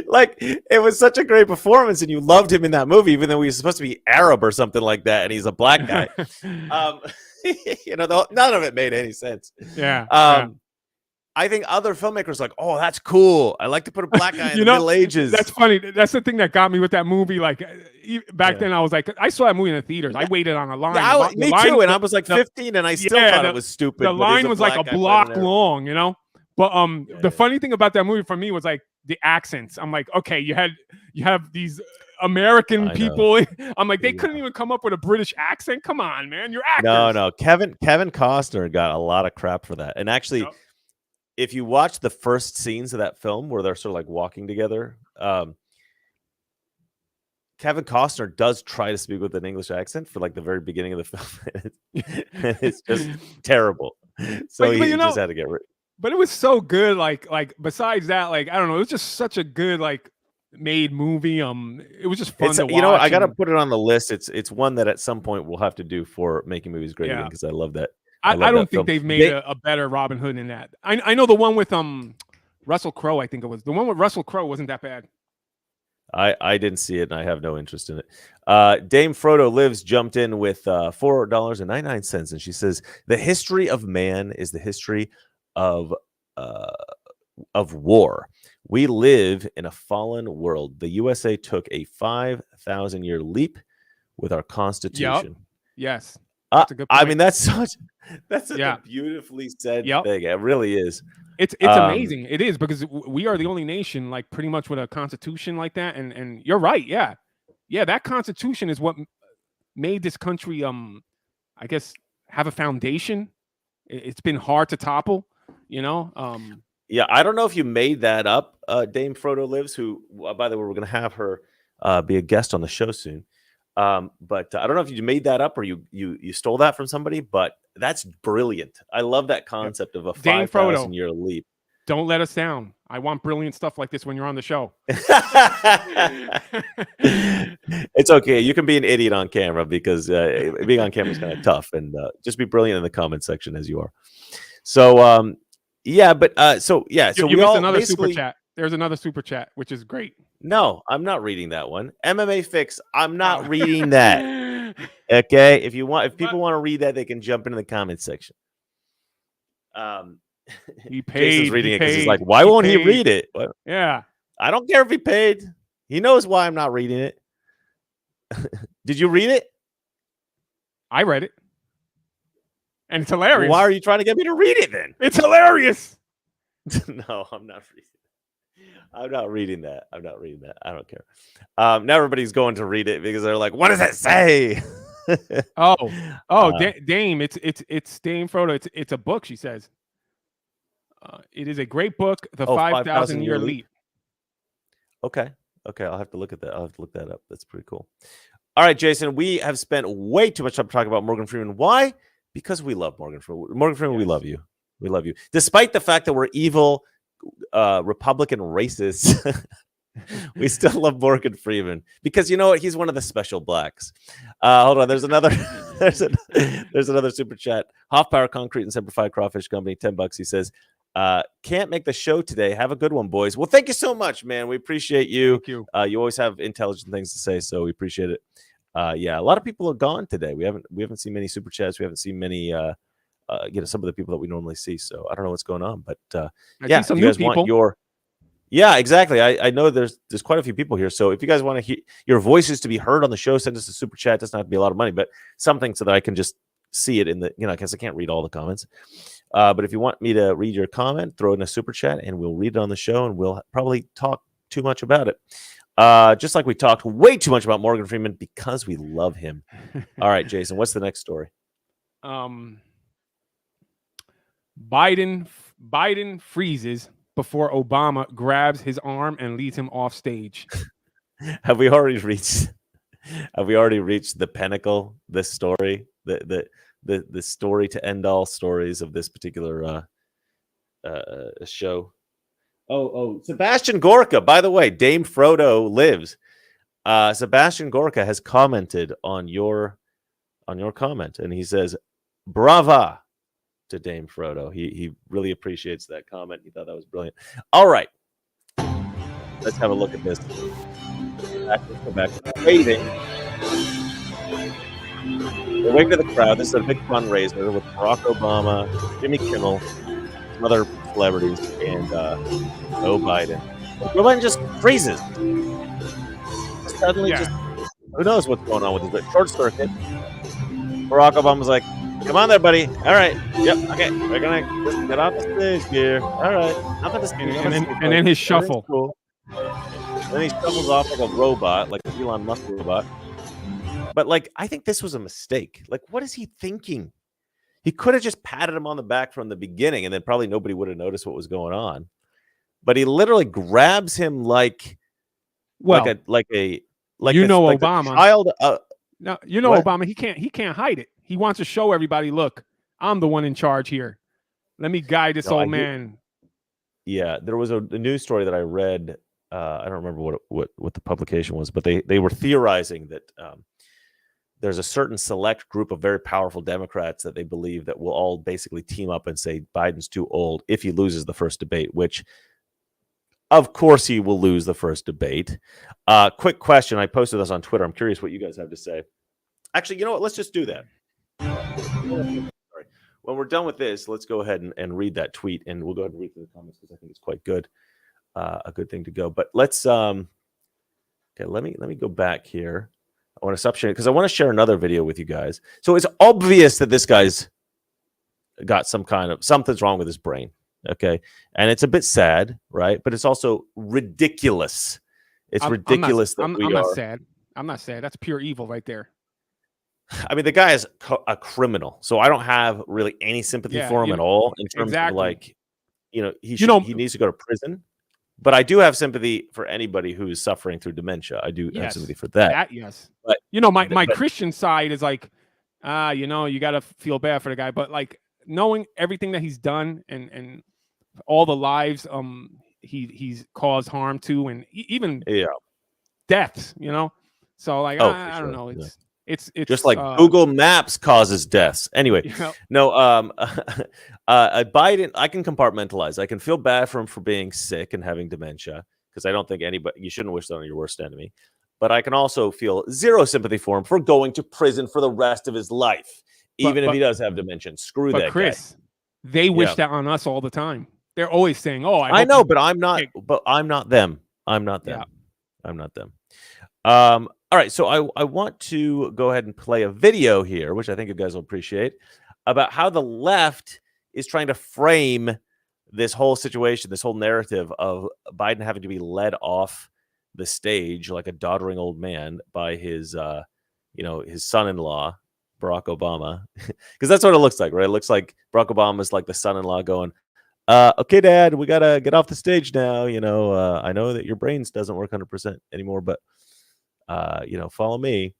Like, it was such a great performance, and you loved him in that movie, even though he was supposed to be Arab or something like that, and he's a black guy. None of it made any sense.
Yeah.
other filmmakers are like, oh, that's cool. I like to put a black guy in the Middle Ages.
That's funny. That's the thing that got me with that movie. Like back then, I was like, I saw that movie in the theaters. I waited on a line.
Yeah, me too. And I was like 15, and I still thought it was stupid.
The line was like a block long, you know. But the funny thing about that movie for me was like the accents. I'm like, okay, you have these American people. I'm like, they couldn't even come up with a British accent. Come on, man, you're actors.
No. Kevin Costner got a lot of crap for that. And actually, if you watch the first scenes of that film where they're sort of like walking together, Kevin Costner does try to speak with an English accent for like the very beginning of the film. It's just terrible. So he just had to get rid.
But it was so good. Like besides that, like I don't know, it was just such a good like made movie. It was just fun to watch.
You know what? I got to put it on the list. It's one that at some point we'll have to do for making movies great again, because I love that.
I don't think they've made a better Robin Hood than that. I know the one with Russell Crowe. I think it was the one with Russell Crowe wasn't that bad.
I didn't see it, and I have no interest in it. Dame Frodo Lives jumped in with $4.99, and she says, the history of man is the history of war. We live in a fallen world. The USA took a 5,000-year leap with our Constitution.
Yes. That's a good point.
I mean, that's such a beautifully said thing. It really is.
It's amazing. It is, because we are the only nation, like pretty much with a constitution like that. And you're right. Yeah. That constitution is what made this country, I guess, have a foundation. It's been hard to topple, you know?
Yeah. I don't know if you made that up, Dame Frodo Lives, who, by the way, we're going to have her be a guest on the show soon. But I don't know if you made that up or you stole that from somebody, but that's brilliant. I love that concept of a 5,000-year leap.
Don't let us down. I want brilliant stuff like this when you're on the show.
It's okay. You can be an idiot on camera, because being on camera is kind of tough, and just be brilliant in the comment section as you are. So, So
you
we
missed
all
another super chat. There's another super chat, which is great.
No, I'm not reading that one. MMA Fix, I'm not reading that. Okay, if people want to read that, they can jump into the comment section.
He paid.
Jason's reading it because he's like, why won't he read it? What?
Yeah,
I don't care if he paid. He knows why I'm not reading it. Did you read it?
I read it, and it's hilarious.
Why are you trying to get me to read it then?
It's hilarious.
No, I'm not reading. I'm not reading that. I don't care. Now everybody's going to read it because they're like, what does it say?
Dame, it's Dame Frodo. It's a book, she says. It is a great book, The 5,000-Year Leap.
Okay. I'll have to look at that. I'll have to look that up. That's pretty cool. All right, Jason, we have spent way too much time talking about Morgan Freeman. Why? Because we love Morgan Freeman. Morgan Freeman, yes. We love you. We love you. Despite the fact that we're evil Republican racists, we still love Morgan Freeman, because you know what? He's one of the special blacks. Hold on. There's another there's another super chat. Hoff Power Concrete and Simplified Crawfish Company, $10. He says, can't make the show today. Have a good one, boys. Well, thank you so much, man. We appreciate you.
Thank you.
You always have intelligent things to say, so we appreciate it. A lot of people are gone today. We haven't seen many super chats. We haven't seen many some of the people that we normally see. So I don't know what's going on, but
I see some new people.
Exactly. I know there's quite a few people here. So if you guys want to hear your voices to be heard on the show, send us a super chat. It doesn't have to be a lot of money, but something so that I can just see it in the, because I can't read all the comments. But if you want me to read your comment, throw in a super chat and we'll read it on the show, and we'll probably talk too much about it. Just like we talked way too much about Morgan Freeman because we love him. All right, Jason, what's the next story?
Biden freezes before Obama grabs his arm and leads him off stage.
Have we already reached the pinnacle? This story, the story to end all stories of this particular show. Oh, Sebastian Gorka. By the way, Dame Frodo Lives. Sebastian Gorka has commented on your comment, and he says, "Brava." To Dame Frodo. He really appreciates that comment. He thought that was brilliant. All right. Let's have a look at this. Go back. Waving. They're waving to the crowd. This is a big fundraiser with Barack Obama, Jimmy Kimmel, some other celebrities, and Joe Biden. Joe Biden just freezes. Suddenly, just who knows what's going on with his short circuit. Barack Obama's like, "Come on there, buddy. All right, yep, okay, we're gonna just get off the stage here. All right, I'm gonna
and then his shuffle.
Cool. Then he shuffles off like a robot, like an Elon Musk robot. But like, I think this was a mistake. Like, what is he thinking? He could have just patted him on the back from the beginning, and then probably nobody would have noticed what was going on. But he literally grabs him like
Obama.
Child.
No,
what?
Obama. He can't hide it. He wants to show everybody, look, I'm the one in charge here. Let me guide this old man.
Yeah, there was a news story that I read. I don't remember what the publication was, but they were theorizing that there's a certain select group of very powerful Democrats that they believe that will all basically team up and say Biden's too old if he loses the first debate, which of course he will lose the first debate. Quick question. I posted this on Twitter. I'm curious what you guys have to say. Actually, you know what? Let's just do that. Sorry. When we're done with this, let's go ahead and read that tweet, and we'll go ahead and read through the comments because I think it's quite good. A good thing to go. But let's okay, let me go back here. I want to stop sharing because I want to share another video with you guys. So it's obvious that this guy's got something's wrong with his brain. Okay. And it's a bit sad, right? But it's also ridiculous. It's ridiculous
I'm not sad. I'm not sad. That's pure evil right there.
I mean, the guy is a criminal. So I don't have really any sympathy for him at all in terms of like, he needs to go to prison. But I do have sympathy for anybody who is suffering through dementia. I do have sympathy for that.
Yes.
But,
my Christian side is like, you got to feel bad for the guy. But like knowing everything that he's done and all the lives he's caused harm to, and even deaths, So like I don't know. It's
just like Google Maps causes deaths. Anyway, Biden, I can compartmentalize. I can feel bad for him for being sick and having dementia because I don't think you shouldn't wish that on your worst enemy. But I can also feel zero sympathy for him for going to prison for the rest of his life, even if he does have dementia. Screw that,
Chris.
Guy.
They wish that on us all the time. They're always saying, "Oh,
I know, but I'm not. But I'm not them. I'm not them. I'm not them." All right, so I want to go ahead and play a video here, which I think you guys will appreciate, about how the left is trying to frame this whole situation, this whole narrative of Biden having to be led off the stage like a doddering old man by his son-in-law, Barack Obama, because that's what it looks like, right? It looks like Barack Obama is like the son-in-law going, okay, Dad, we got to get off the stage now. I know that your brains doesn't work 100% anymore, but follow me.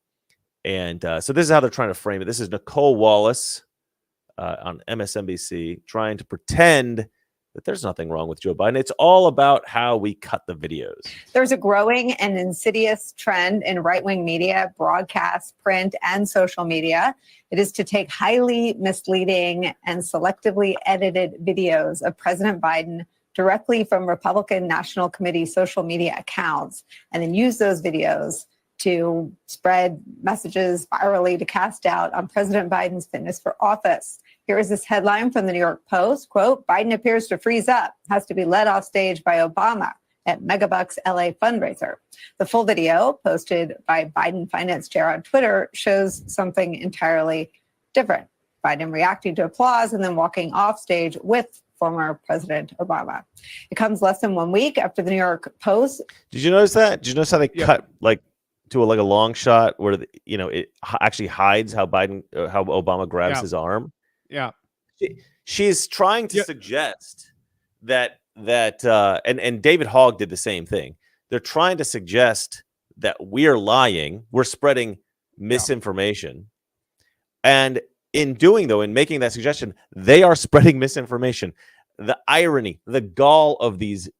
And so this is how they're trying to frame it. This is Nicole Wallace on MSNBC trying to pretend that there's nothing wrong with Joe Biden. It's all about how we cut the videos.
There's a growing and insidious trend in right-wing media, broadcast, print, and social media. It is to take highly misleading and selectively edited videos of President Biden directly from Republican National Committee social media accounts and then use those videos to spread messages virally to cast doubt on President Biden's fitness for office. Here is this headline from the New York Post, quote, Biden appears to freeze up, has to be led off stage by Obama at Megabucks LA fundraiser. The full video posted by Biden finance chair on Twitter shows something entirely different. Biden reacting to applause and then walking off stage with former President Obama. It comes less than 1 week after the New York Post.
Did you notice that? Did you notice how they cut to a long shot where it actually hides how Obama grabs his arm?
Yeah,
she's trying to suggest that and David Hogg did the same thing. They're trying to suggest that we're lying, we're spreading misinformation, and in making that suggestion, they are spreading misinformation. The irony, the gall of these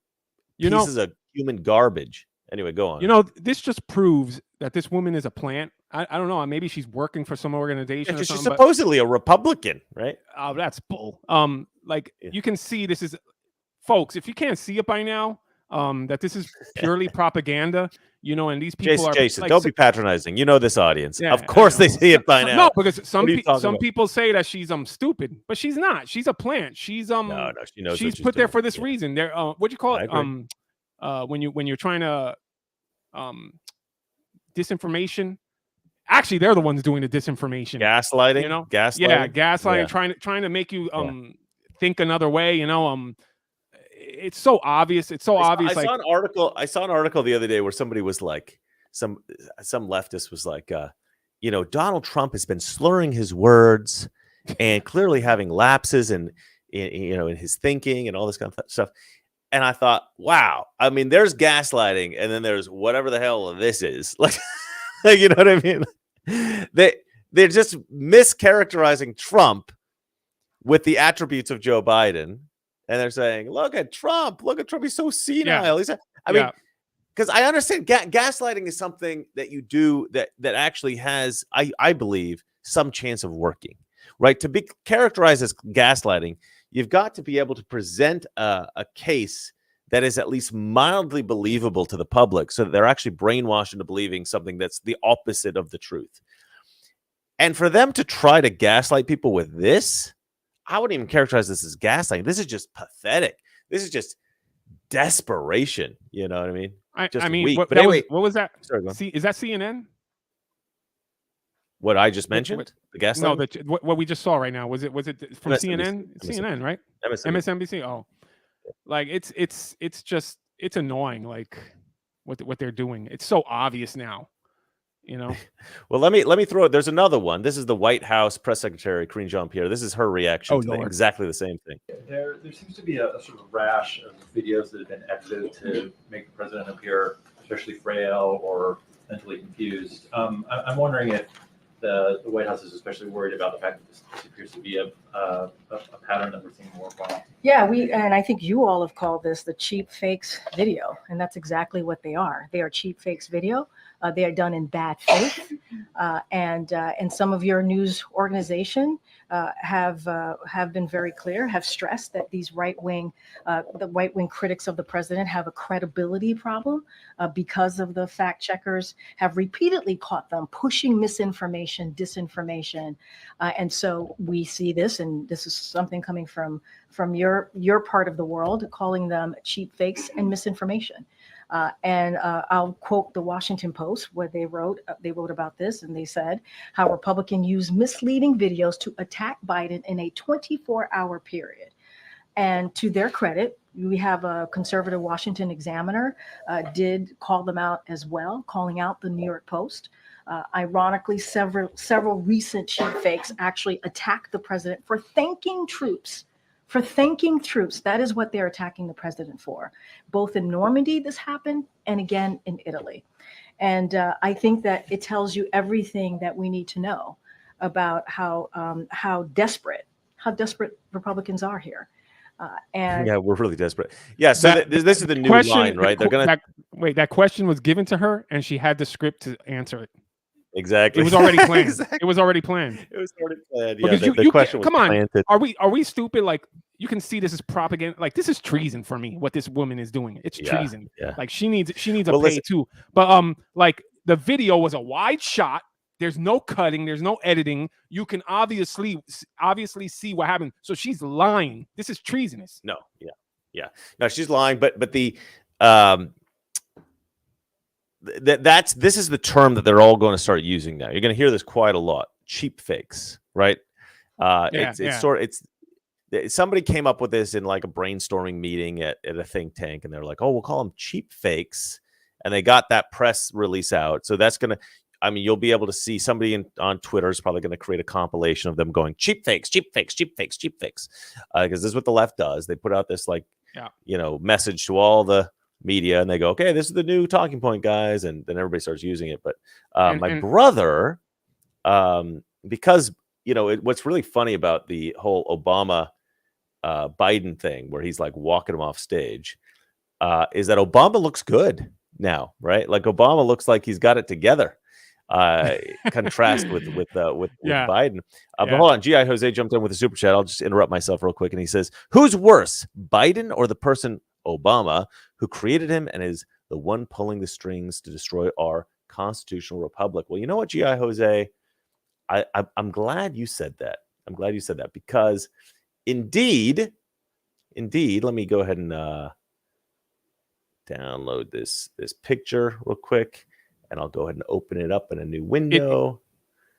pieces of human garbage. Anyway, go on.
This just proves that this woman is a plant. I don't know. Maybe she's working for some organization.
She's supposedly a Republican, right?
Oh, that's bull. You can see this is, folks. If you can't see it by now, that this is purely propaganda. you know, and these people are
Jason,
like,
don't be patronizing. You know this audience.
Yeah,
of course they see it by now.
No, because some
about?
people say that she's stupid, but she's not. She's a plant. She's
no, she knows
she's
what
put there
doing.
for this reason. There, what do you call
I
it?
agree.
When you're trying to disinformation. Actually, they're the ones doing the disinformation.
Gaslighting,
you know,
gaslighting.
Yeah, gaslighting,
Yeah.
trying to make you think another way. You know, it's so obvious. It's so obvious.
I saw an article. I saw an article the other day where somebody was like, some leftist was like, you know, Donald Trump has been slurring his words and clearly having lapses in you know, in his thinking and all this kind of stuff. And I thought, wow. I mean, there's gaslighting, and then there's whatever the hell this is. Like, you know what I mean? They're just mischaracterizing Trump with the attributes of Joe Biden, and they're saying, "Look at Trump! Look at Trump! He's so senile."
Yeah.
I mean, because I understand gaslighting is something that you do that actually has, I believe, some chance of working. Right? To be characterized as gaslighting, you've got to be able to present a case that is at least mildly believable to the public, so that they're actually brainwashed into believing something that's the opposite of the truth. And for them to try to gaslight people with this, I wouldn't even characterize this as gaslighting. This is just pathetic. This is just desperation. You know what I mean?
I mean,
weak.
what,
But anyway,
what was that?
Sorry, go on.
Is that CNN?
What I just mentioned? The gaslighting?
No, what we just saw right now. Was it from
MSNBC.
CNN? CNN, right? MSNBC. Oh, like it's annoying. Like what they're doing. It's so obvious now. You know.
Well, let me throw it. There's another one. This is the White House press secretary, Karine Jean-Pierre. This is her reaction to exactly the same thing.
There seems to be a sort of rash of videos that have been edited to make the president appear especially frail or mentally confused. I'm wondering if the White House is especially worried about the fact that this appears to be a pattern that we're seeing more often.
Yeah, and I think you all have called this the cheap fakes video, and that's exactly what they are. They are cheap fakes video. They are done in bad faith, and some of your news organization have been very clear, have stressed that these the right wing critics of the president have a credibility problem because of the fact checkers have repeatedly caught them pushing misinformation, disinformation, and so we see this, and this is something coming from your part of the world, calling them cheap fakes and misinformation. And I'll quote the Washington Post, where they wrote about this, and they said how Republicans use misleading videos to attack Biden in a 24-hour period. And to their credit, we have a conservative Washington Examiner did call them out as well, calling out the New York Post. Ironically, several recent cheap fakes actually attacked the president for thanking troops. That is what they're attacking the president for. Both in Normandy, this happened, and again in Italy. And I think that it tells you everything that we need to know about how desperate Republicans are here. And
yeah, we're really desperate. Yeah, so this is the new line, right? They're gonna
that question was given to her, and she had the script to answer it.
Exactly.
It was already planned.
Exactly.
It was already planned.
It was already planned.
Because
yeah, the question was
come on.
planted.
Are we stupid? Like, you can see this is propaganda. Like, this is treason for me. What this woman is doing, it's treason.
Yeah.
Like, she needs a pay too. But like the video was a wide shot. There's no cutting. There's no editing. You can obviously see what happened. So she's lying. This is treasonous.
No. No, she's lying. But the this is the term that they're all going to start using now. You're going to hear this quite a lot. Cheap fakes, right? Somebody came up with this in like a brainstorming meeting at a think tank, and they're like, "Oh, we'll call them cheap fakes," and they got that press release out. So that's gonna. I mean, you'll be able to see somebody on Twitter is probably going to create a compilation of them going cheap fakes, cheap fakes, cheap fakes, cheap fakes, because this is what the left does. They put out this message to all the media, and they go, okay, this is the new talking point, guys, and then everybody starts using it. But my brother, because what's really funny about the whole Obama Biden thing, where he's like walking him off stage, is that Obama looks good now, right? Like Obama looks like he's got it together. Contrast with Biden. But hold on, G.I. Jose jumped in with a super chat. I'll just interrupt myself real quick, and he says, "Who's worse, Biden or the person Obama who created him and is the one pulling the strings to destroy our constitutional republic. Well, you know what, G.I. Jose? I'm glad you said that. I'm glad you said that because indeed, let me go ahead and download this picture real quick, and I'll go ahead and open it up in a new window.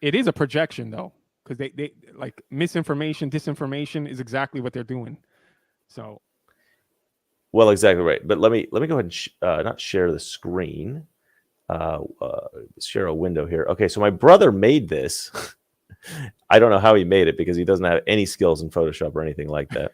It is a projection though, because they like misinformation, disinformation is exactly what they're doing. So,
well, exactly right. But let me go ahead and not share the screen. Share a window here. Okay, so my brother made this. I don't know how he made it because he doesn't have any skills in Photoshop or anything like that.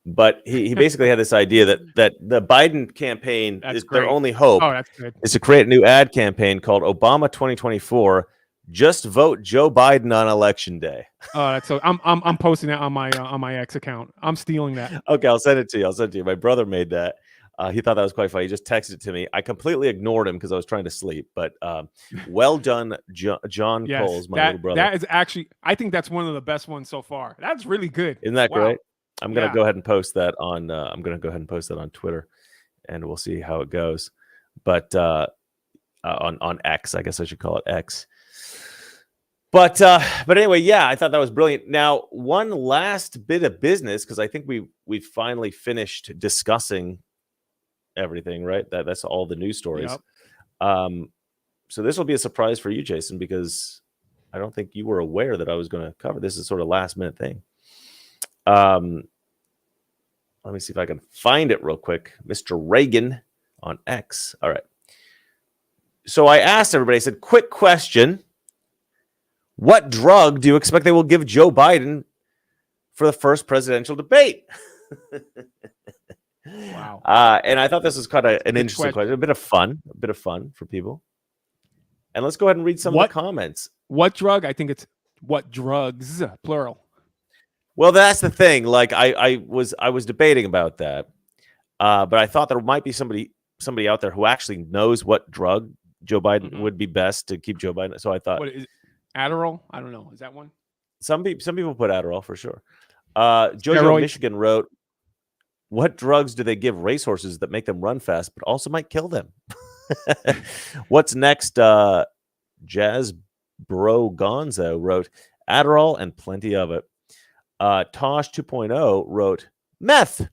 But he basically had this idea that the Biden campaign
That's
is their
great.
only hope
Oh, that's good.
is to create a new ad campaign called Obama 2024. Just vote Joe Biden on election day.
Oh, that's so. I'm posting that on my X account. I'm stealing that.
Okay, I'll send it to you. My brother made that. He thought that was quite funny. He just texted it to me. I completely ignored him because I was trying to sleep. But well done, John
Yes,
Coles, my little brother.
that is actually. I think that's one of the best ones so far. That's really good.
Isn't that
Wow.
great? I'm gonna
Yeah.
go ahead and post that on. I'm gonna go ahead and post that on Twitter, and we'll see how it goes. But on X, I guess I should call it X. But anyway, yeah, I thought that was brilliant. Now, one last bit of business because I think we finally finished discussing everything, right? That's all the news stories.
Yep.
So this will be a surprise for you, Jason, because I don't think you were aware that I was going to cover this. Is sort of last minute thing. Let me see if I can find it real quick. Mr. Reagan on X. All right. So I asked everybody, I said, quick question. What drug do you expect they will give Joe Biden for the first presidential debate?
Wow.
And I thought this was kind of an interesting question. A bit of fun for people. And let's go ahead and read some of the comments.
What drug? I think it's what drugs, plural.
Well, that's the thing. Like I was debating about that, but I thought there might be somebody out there who actually knows what drug Joe Biden would be best to keep Joe Biden. So I thought,
what is it? Adderall? I don't know. Is that one?
Some people put Adderall for sure. Jojo Michigan wrote, "What drugs do they give racehorses that make them run fast, but also might kill them?" What's next? Jazz Bro Gonzo wrote, "Adderall and plenty of it." Tosh 2.0 wrote, "Meth."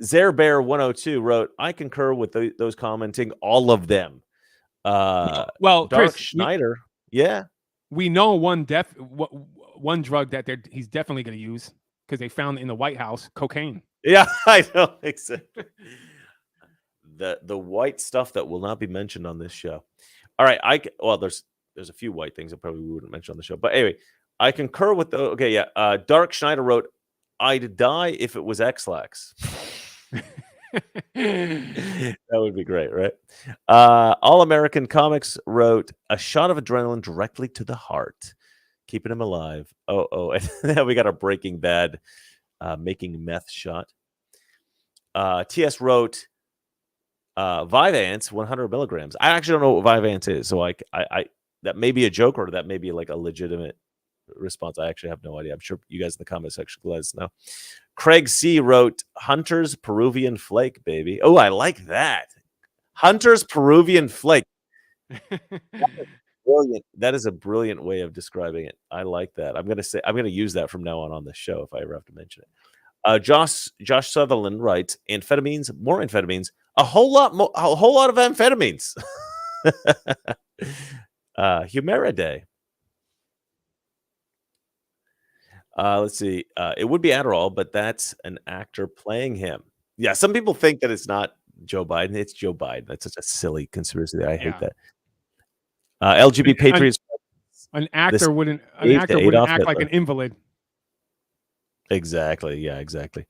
Zerbear 102 wrote, "I concur with those commenting, all of them."
Well,
Dark
Chris,
Schneider, yeah.
We know one drug that he's definitely going to use because they found in the White House cocaine.
Yeah, I know exactly. The white stuff that will not be mentioned on this show. All right, there's a few white things that probably we wouldn't mention on the show, but anyway, I concur with the. Okay, yeah. Dark Schneider wrote, "I'd die if it was X-Lax." That would be great, right? All American Comics wrote, "A shot of adrenaline directly to the heart, keeping him alive." Oh, and then we got a Breaking Bad making meth shot. TS wrote, "Vyvanse 100 milligrams." I actually don't know what Vyvanse is, so I that may be a joke or that may be like a legitimate response. I actually have no idea. I'm sure you guys in the comment section let us know. Craig C wrote, "Hunter's Peruvian Flake, baby." Oh, I like that. Hunter's Peruvian Flake. Brilliant. That is a brilliant way of describing it. I like that. I'm gonna use that from now on the show if I ever have to mention it. Josh Sutherland writes, "Amphetamines, more amphetamines, a whole lot of amphetamines." Humera Day. Let's see. It would be Adderall, but that's an actor playing him. Yeah, some people think that it's not Joe Biden. It's Joe Biden. That's such a silly conspiracy. I hate that. LGBT Patriots.
An actor wouldn't act like an invalid.
Exactly. Yeah, exactly.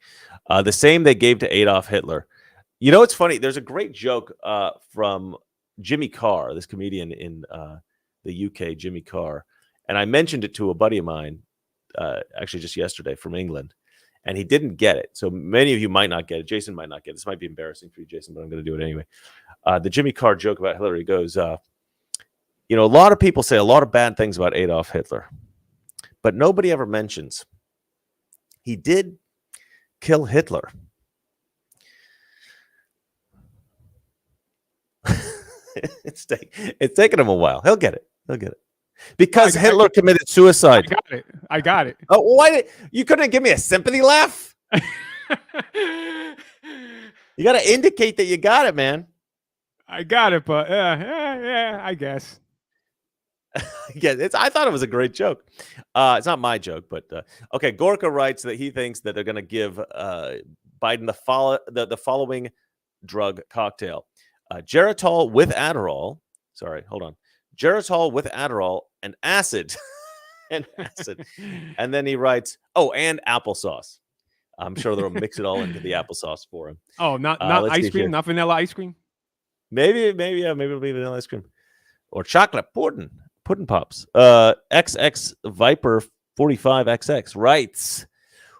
The same they gave to Adolf Hitler. You know, it's funny. There's a great joke from Jimmy Carr, this comedian in the UK, Jimmy Carr. And I mentioned it to a buddy of mine, actually just yesterday from England, and he didn't get it. So many of you might not get it. Jason might not get it. This might be embarrassing for you, Jason, but I'm going to do it anyway. The Jimmy Carr joke about Hillary goes, a lot of people say a lot of bad things about Adolf Hitler, but nobody ever mentions he did kill Hitler. It's taking him a while. He'll get it. Because Hitler committed suicide.
I got it.
Oh, why you couldn't give me a sympathy laugh? You got to indicate that you got it, man.
I got it, but yeah, I guess.
Yeah, I thought it was a great joke. It's not my joke, but okay. Gorka writes that he thinks that they're going to give Biden the following drug cocktail: Geritol with Adderall. Sorry, hold on. Geritol with Adderall and acid, and then he writes, "Oh, and applesauce." I'm sure they'll mix it all into the applesauce for him.
Oh, not ice cream, not vanilla ice cream.
Maybe it'll be vanilla ice cream or chocolate pudding pops. XX Viper 45XX writes,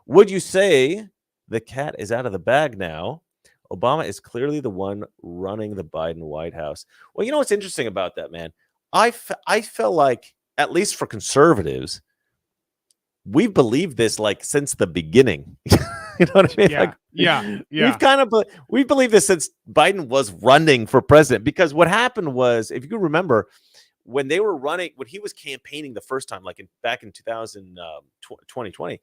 would you say the cat is out of the bag now? Obama is clearly the one running the Biden White House. Well, you know what's interesting about that, man? I felt like, at least for conservatives, we've believed this like since the beginning. You know what I mean?
Yeah.
We've believed this since Biden was running for president, because what happened was, if you can remember, when he was campaigning the first time, like back in 2020,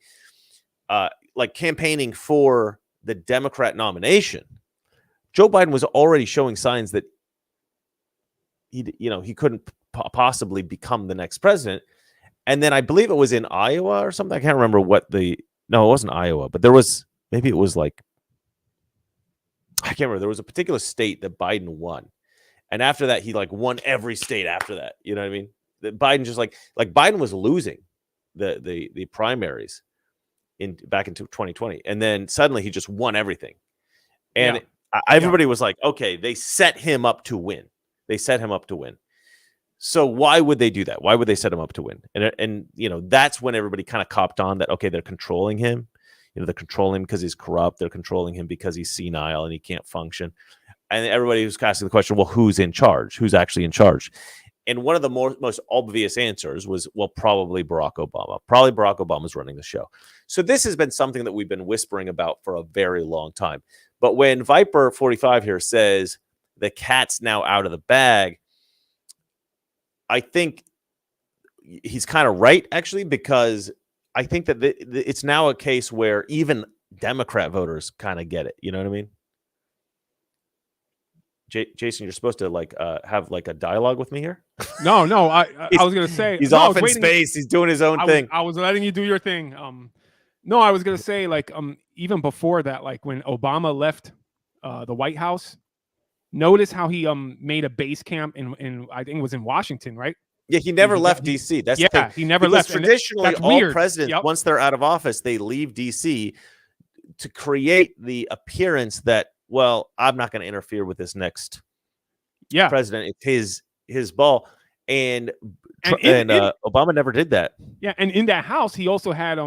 like campaigning for the Democrat nomination, Joe Biden was already showing signs that he couldn't possibly become the next president. And then I believe it was in Iowa or something. I can't remember no, it wasn't Iowa, but maybe it was like, I can't remember. There was a particular state that Biden won. And after that, he like won every state after that. You know what I mean? That Biden just like Biden was losing the primaries back into 2020. And then suddenly he just won everything. And everybody was like, okay, they set him up to win. So why would they do that? Why would they set him up to win? And that's when everybody kind of copped on that, okay, they're controlling him. They're controlling him because he's corrupt. They're controlling him because he's senile and he can't function. And everybody was asking the question, well, who's in charge? Who's actually in charge? And one of the most obvious answers was, well, probably Barack Obama. Probably Barack Obama's running the show. So this has been something that we've been whispering about for a very long time. But when Viper 45 here says the cat's now out of the bag, I think he's kind of right, actually, because I think that it's now a case where even Democrat voters kind of get it. You know what I mean? Jason, you're supposed to have like a dialogue with me here.
No, I was gonna say
he's off in space. He's doing his own thing.
I was letting you do your thing. No, I was gonna say even before that, like when Obama left the White House, notice how he made a base camp in I think it was in Washington, right?
Yeah, he never left DC. That's the thing.
He never left.
Traditionally, all presidents, once they're out of office, they leave DC to create the appearance that, well, I'm not going to interfere with this next president. It's his ball. And Obama never did that.
Yeah, and in that house, he also had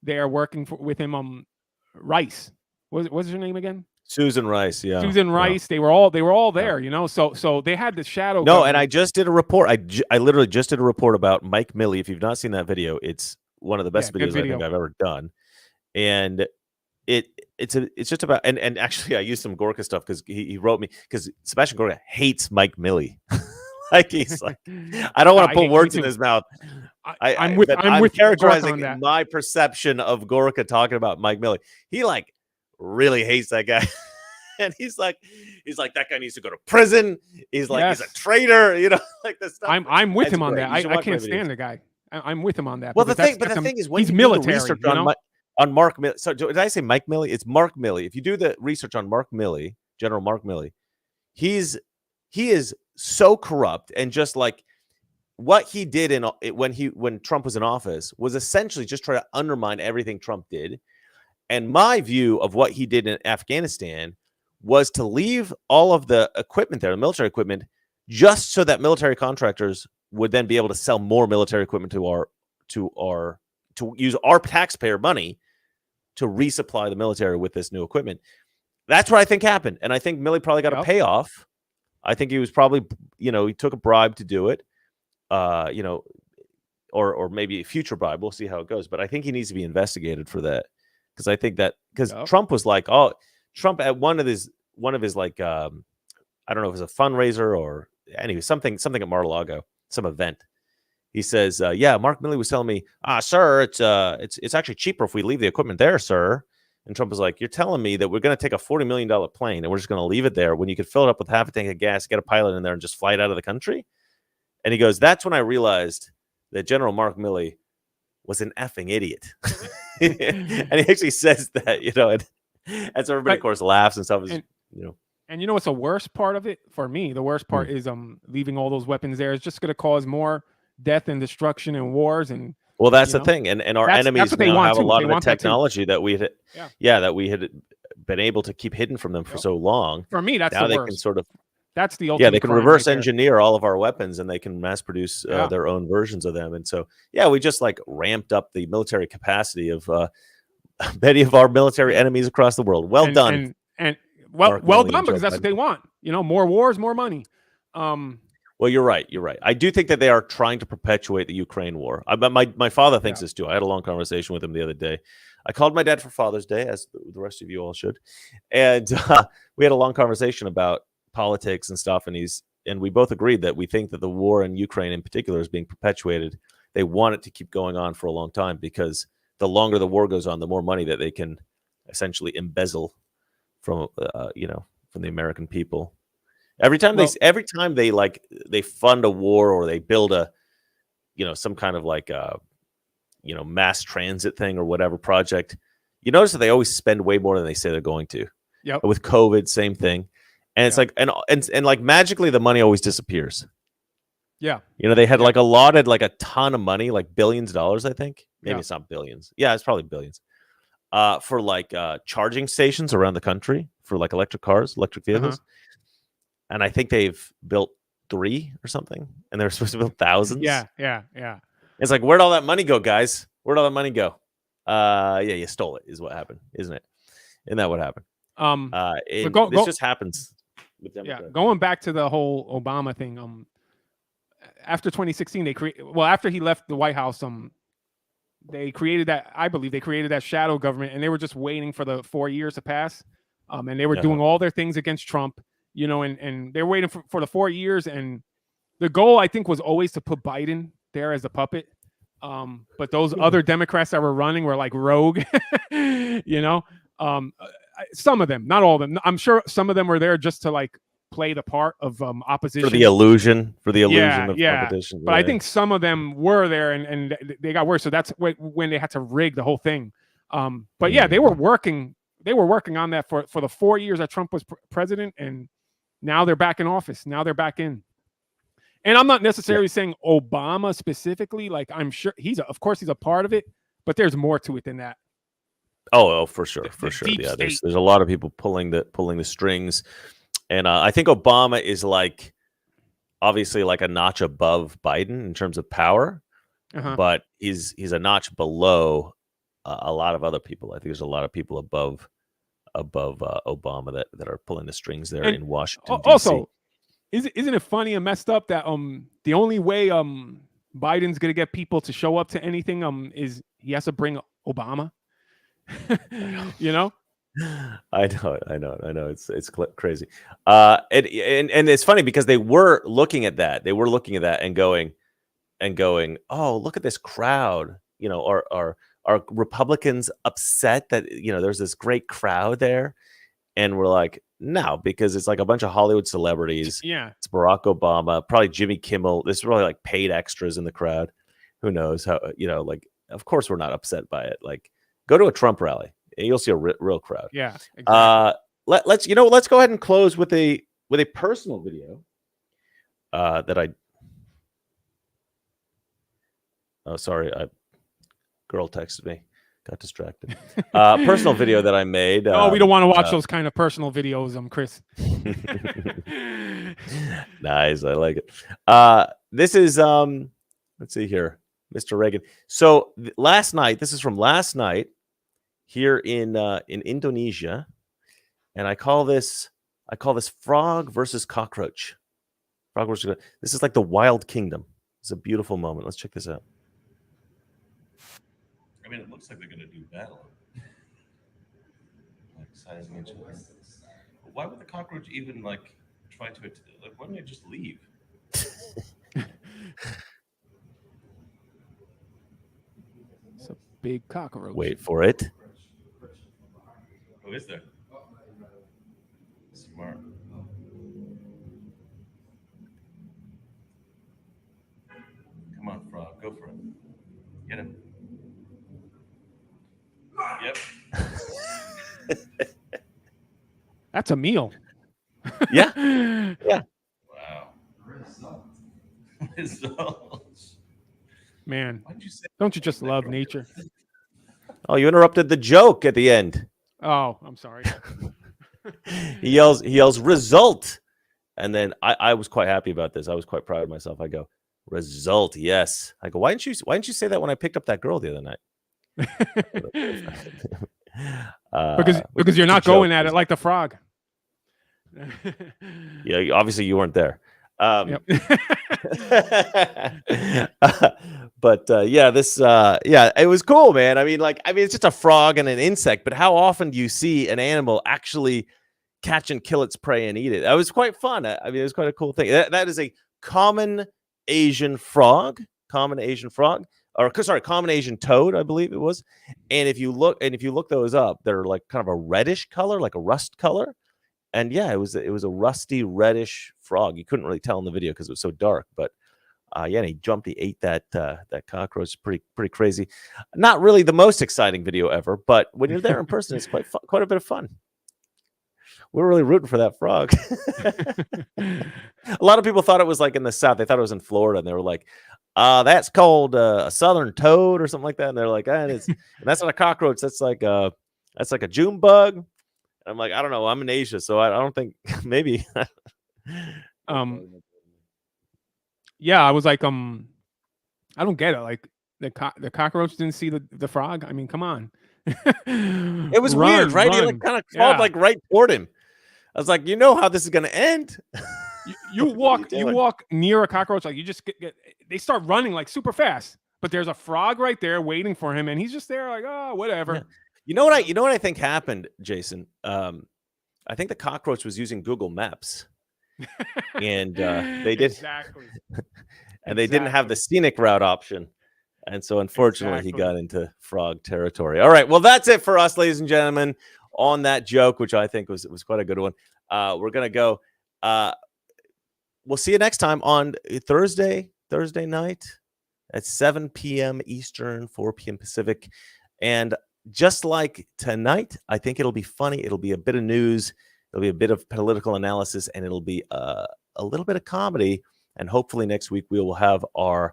there working with him Rice. What's her name again?
Susan Rice. Yeah,
Susan Rice. Yeah. They were all there. So they had the shadow.
No, and I just did a report. I literally just did a report about Mike Milley. If you've not seen that video, it's one of the best videos I think I've ever done. And it's just about and actually I used some Gorka stuff because he wrote me, because Sebastian Gorka hates Mike Milley. Like he's like, I don't want to put words in his mouth. I'm characterizing my perception of Gorka talking about Mike Milley. He like really hates that guy. And he's like that guy needs to go to prison. He's like, he's a traitor, like this stuff.
I'm with him on that. I can't stand the guy. I'm with him on that.
Well, the thing is, when
he's military,
on Mark Milley. So did I say Mike Milley? It's Mark Milley. If you do the research on Mark Milley, General Mark Milley, he is so corrupt, and just like what he did when Trump was in office was essentially just try to undermine everything Trump did. And my view of what he did in Afghanistan was to leave all of the equipment there, the military equipment, just so that military contractors would then be able to sell more military equipment to use our taxpayer money to resupply the military with this new equipment. That's what I think happened. And I think Milley probably got a payoff. I think he was probably, he took a bribe to do it, or maybe a future bribe. We'll see how it goes. But I think he needs to be investigated for that. because I think that because
Yep.
Trump was like, oh, Trump at one of his like I don't know if it was a fundraiser or anyway something at Mar-a-Lago, some event. He says, yeah, Mark Milley was telling me, sir, it's actually cheaper if we leave the equipment there, sir. And Trump was like, you're telling me that we're going to take a $40 million plane and we're just going to leave it there when you could fill it up with half a tank of gas, get a pilot in there, and just fly it out of the country? And he goes, that's when I realized that General Mark Milley was an effing idiot. And he actually says that, and so everybody, of course, laughs and stuff.
And you know what's the worst part of it for me? The worst part is leaving all those weapons there is just going to cause more death and destruction and wars. And
well, that's the thing, and our enemies now have a lot of the technology that we had been able to keep hidden from them for so long.
For me, that's
now
the
they
worst.
can sort of
that's the ultimate.
They can reverse engineer all of our weapons, and they can mass produce their own versions of them. And so we just like ramped up the military capacity of many of our military enemies across the world. Well done,
well done, because that's what they want. More wars, more money.
Well, you're right. I do think that they are trying to perpetuate the Ukraine war. My father thinks this too. I had a long conversation with him the other day. I called my dad for Father's Day, as the rest of you all should, and we had a long conversation about politics and stuff. And we both agreed that we think that the war in Ukraine, in particular, is being perpetuated. They want it to keep going on for a long time because the longer the war goes on, the more money that they can essentially embezzle from from the American people. Every time they fund a war or they build a some kind of like mass transit thing or whatever project, you notice that they always spend way more than they say they're going to.
Yep.
With COVID, same thing. And it's like and like magically the money always disappears.
Yeah.
They had like allotted like a ton of money, like billions of dollars, I think. Maybe it's not billions. Yeah, it's probably billions. For like charging stations around the country for like electric vehicles. And I think they've built 3 or something, and they're supposed to build thousands.
Yeah.
It's like, where'd all that money go, guys? Where'd all that money go? You stole it, is what happened, isn't it? Isn't that what happened? This just happens with Democrats.
Yeah, going back to the whole Obama thing. After 2016, after he left the White House, they created that. I believe they created that shadow government, and they were just waiting for the 4 years to pass. And they were doing all their things against Trump. And they're waiting for the 4 years, and the goal, I think, was always to put Biden there as a puppet. But those other Democrats that were running were like rogue, some of them, not all of them. I'm sure some of them were there just to like play the part of opposition.
For the illusion of competition.
But I think some of them were there and they got worse. So that's when they had to rig the whole thing. But they were working on that for the 4 years that Trump was president, and now they're back in office. Now they're back in. And I'm not necessarily saying Obama specifically. Like, I'm sure of course he's a part of it, but there's more to it than that.
Oh, for sure. Yeah, there's a lot of people pulling the strings. And I think Obama is like obviously like a notch above Biden in terms of power, but he's a notch below a lot of other people. I think there's a lot of people above Obama that are pulling the strings there in Washington, D.C.
Also, isn't it funny and messed up that the only way Biden's gonna get people to show up to anything is he has to bring Obama.
I know. It's crazy. And it's funny because they were looking at that. They were looking at that and going, oh, look at this crowd. Are Republicans upset that there's this great crowd there? And we're like, no, because it's like a bunch of Hollywood celebrities.
Yeah,
it's Barack Obama, probably Jimmy Kimmel. There's really like paid extras in the crowd. Who knows how? Like, of course we're not upset by it. Like, go to a Trump rally and you'll see a real crowd.
Yeah. Exactly.
Let's go ahead and close with a personal video that I. Oh, sorry. Girl texted me. Got distracted. Personal video that I made.
We don't want to watch those kind of personal videos, Chris.
Nice. I like it. This is let's see here, Mr. Reagan. So last night, this is from last night here in Indonesia, and I call this frog versus cockroach. Frog versus. This is like the Wild Kingdom. It's a beautiful moment. Let's check this out. I mean, it looks like they're going to do battle. decided to mention this. Why would the cockroach even like try to like? Why don't they just leave?
It's a big cockroach.
Wait for it. Who is there? Smart. Come on, frog, go for it. Get him. Yep.
That's a meal.
Yeah. Yeah. Wow. Results.
Man,
Why did you say?
don't you just love nature?
Oh, you interrupted the joke at the end.
Oh, I'm sorry.
He yells result, and then I was quite happy about this. I was quite proud of myself. I go result, yes. I go, why didn't you say that when I picked up that girl the other night?
Because you're not going at it like the frog.
Yeah, obviously you weren't there.
Yep.
But this it was cool, man. I mean, it's just a frog and an insect, but how often do you see an animal actually catch and kill its prey and eat it? That was quite fun. I mean, it was quite a cool thing. That is a common Asian frog, common Asian toad, I believe it was. And if you look those up, they're like kind of a reddish color, like a rust color. And yeah, it was a rusty reddish frog. You couldn't really tell in the video because it was so dark. But and he jumped, he ate that cockroach. Pretty crazy. Not really the most exciting video ever, but when you're there in person, it's quite a bit of fun. We're really rooting for that frog. A lot of people thought it was like in the South. They thought it was in Florida, and they were like, that's called a southern toad or something like that. And they're like, and that's not a cockroach. That's like a June bug. I'm like, I don't know. I'm in Asia, so I don't think maybe.
Yeah, I was like, I don't get it. Like the cockroach didn't see the frog. I mean, come on.
It was weird, right? He like kind of crawled like right toward him. I was like, you know how this is gonna end.
You walk near a cockroach, like you just they start running like super fast, but there's a frog right there waiting for him, and he's just there like, oh, whatever.
Yeah. You know what I think happened, Jason? I think the cockroach was using Google Maps, and they did
exactly,
and they didn't have the scenic route option, and so unfortunately he got into frog territory. All right, well that's it for us, ladies and gentlemen, on that joke, which I think was quite a good one. We're gonna go. We'll see you next time on Thursday night at 7 p.m. Eastern, 4 p.m. Pacific, and just like tonight, I think it'll be funny. It'll be a bit of news. It'll be a bit of political analysis, and it'll be a little bit of comedy. And hopefully next week we will have our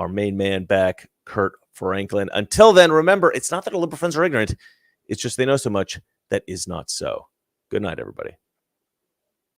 main man back, Kurt Franklin. Until then, remember, it's not that our liberal friends are ignorant. It's just they know so much that is not so. Good night, everybody.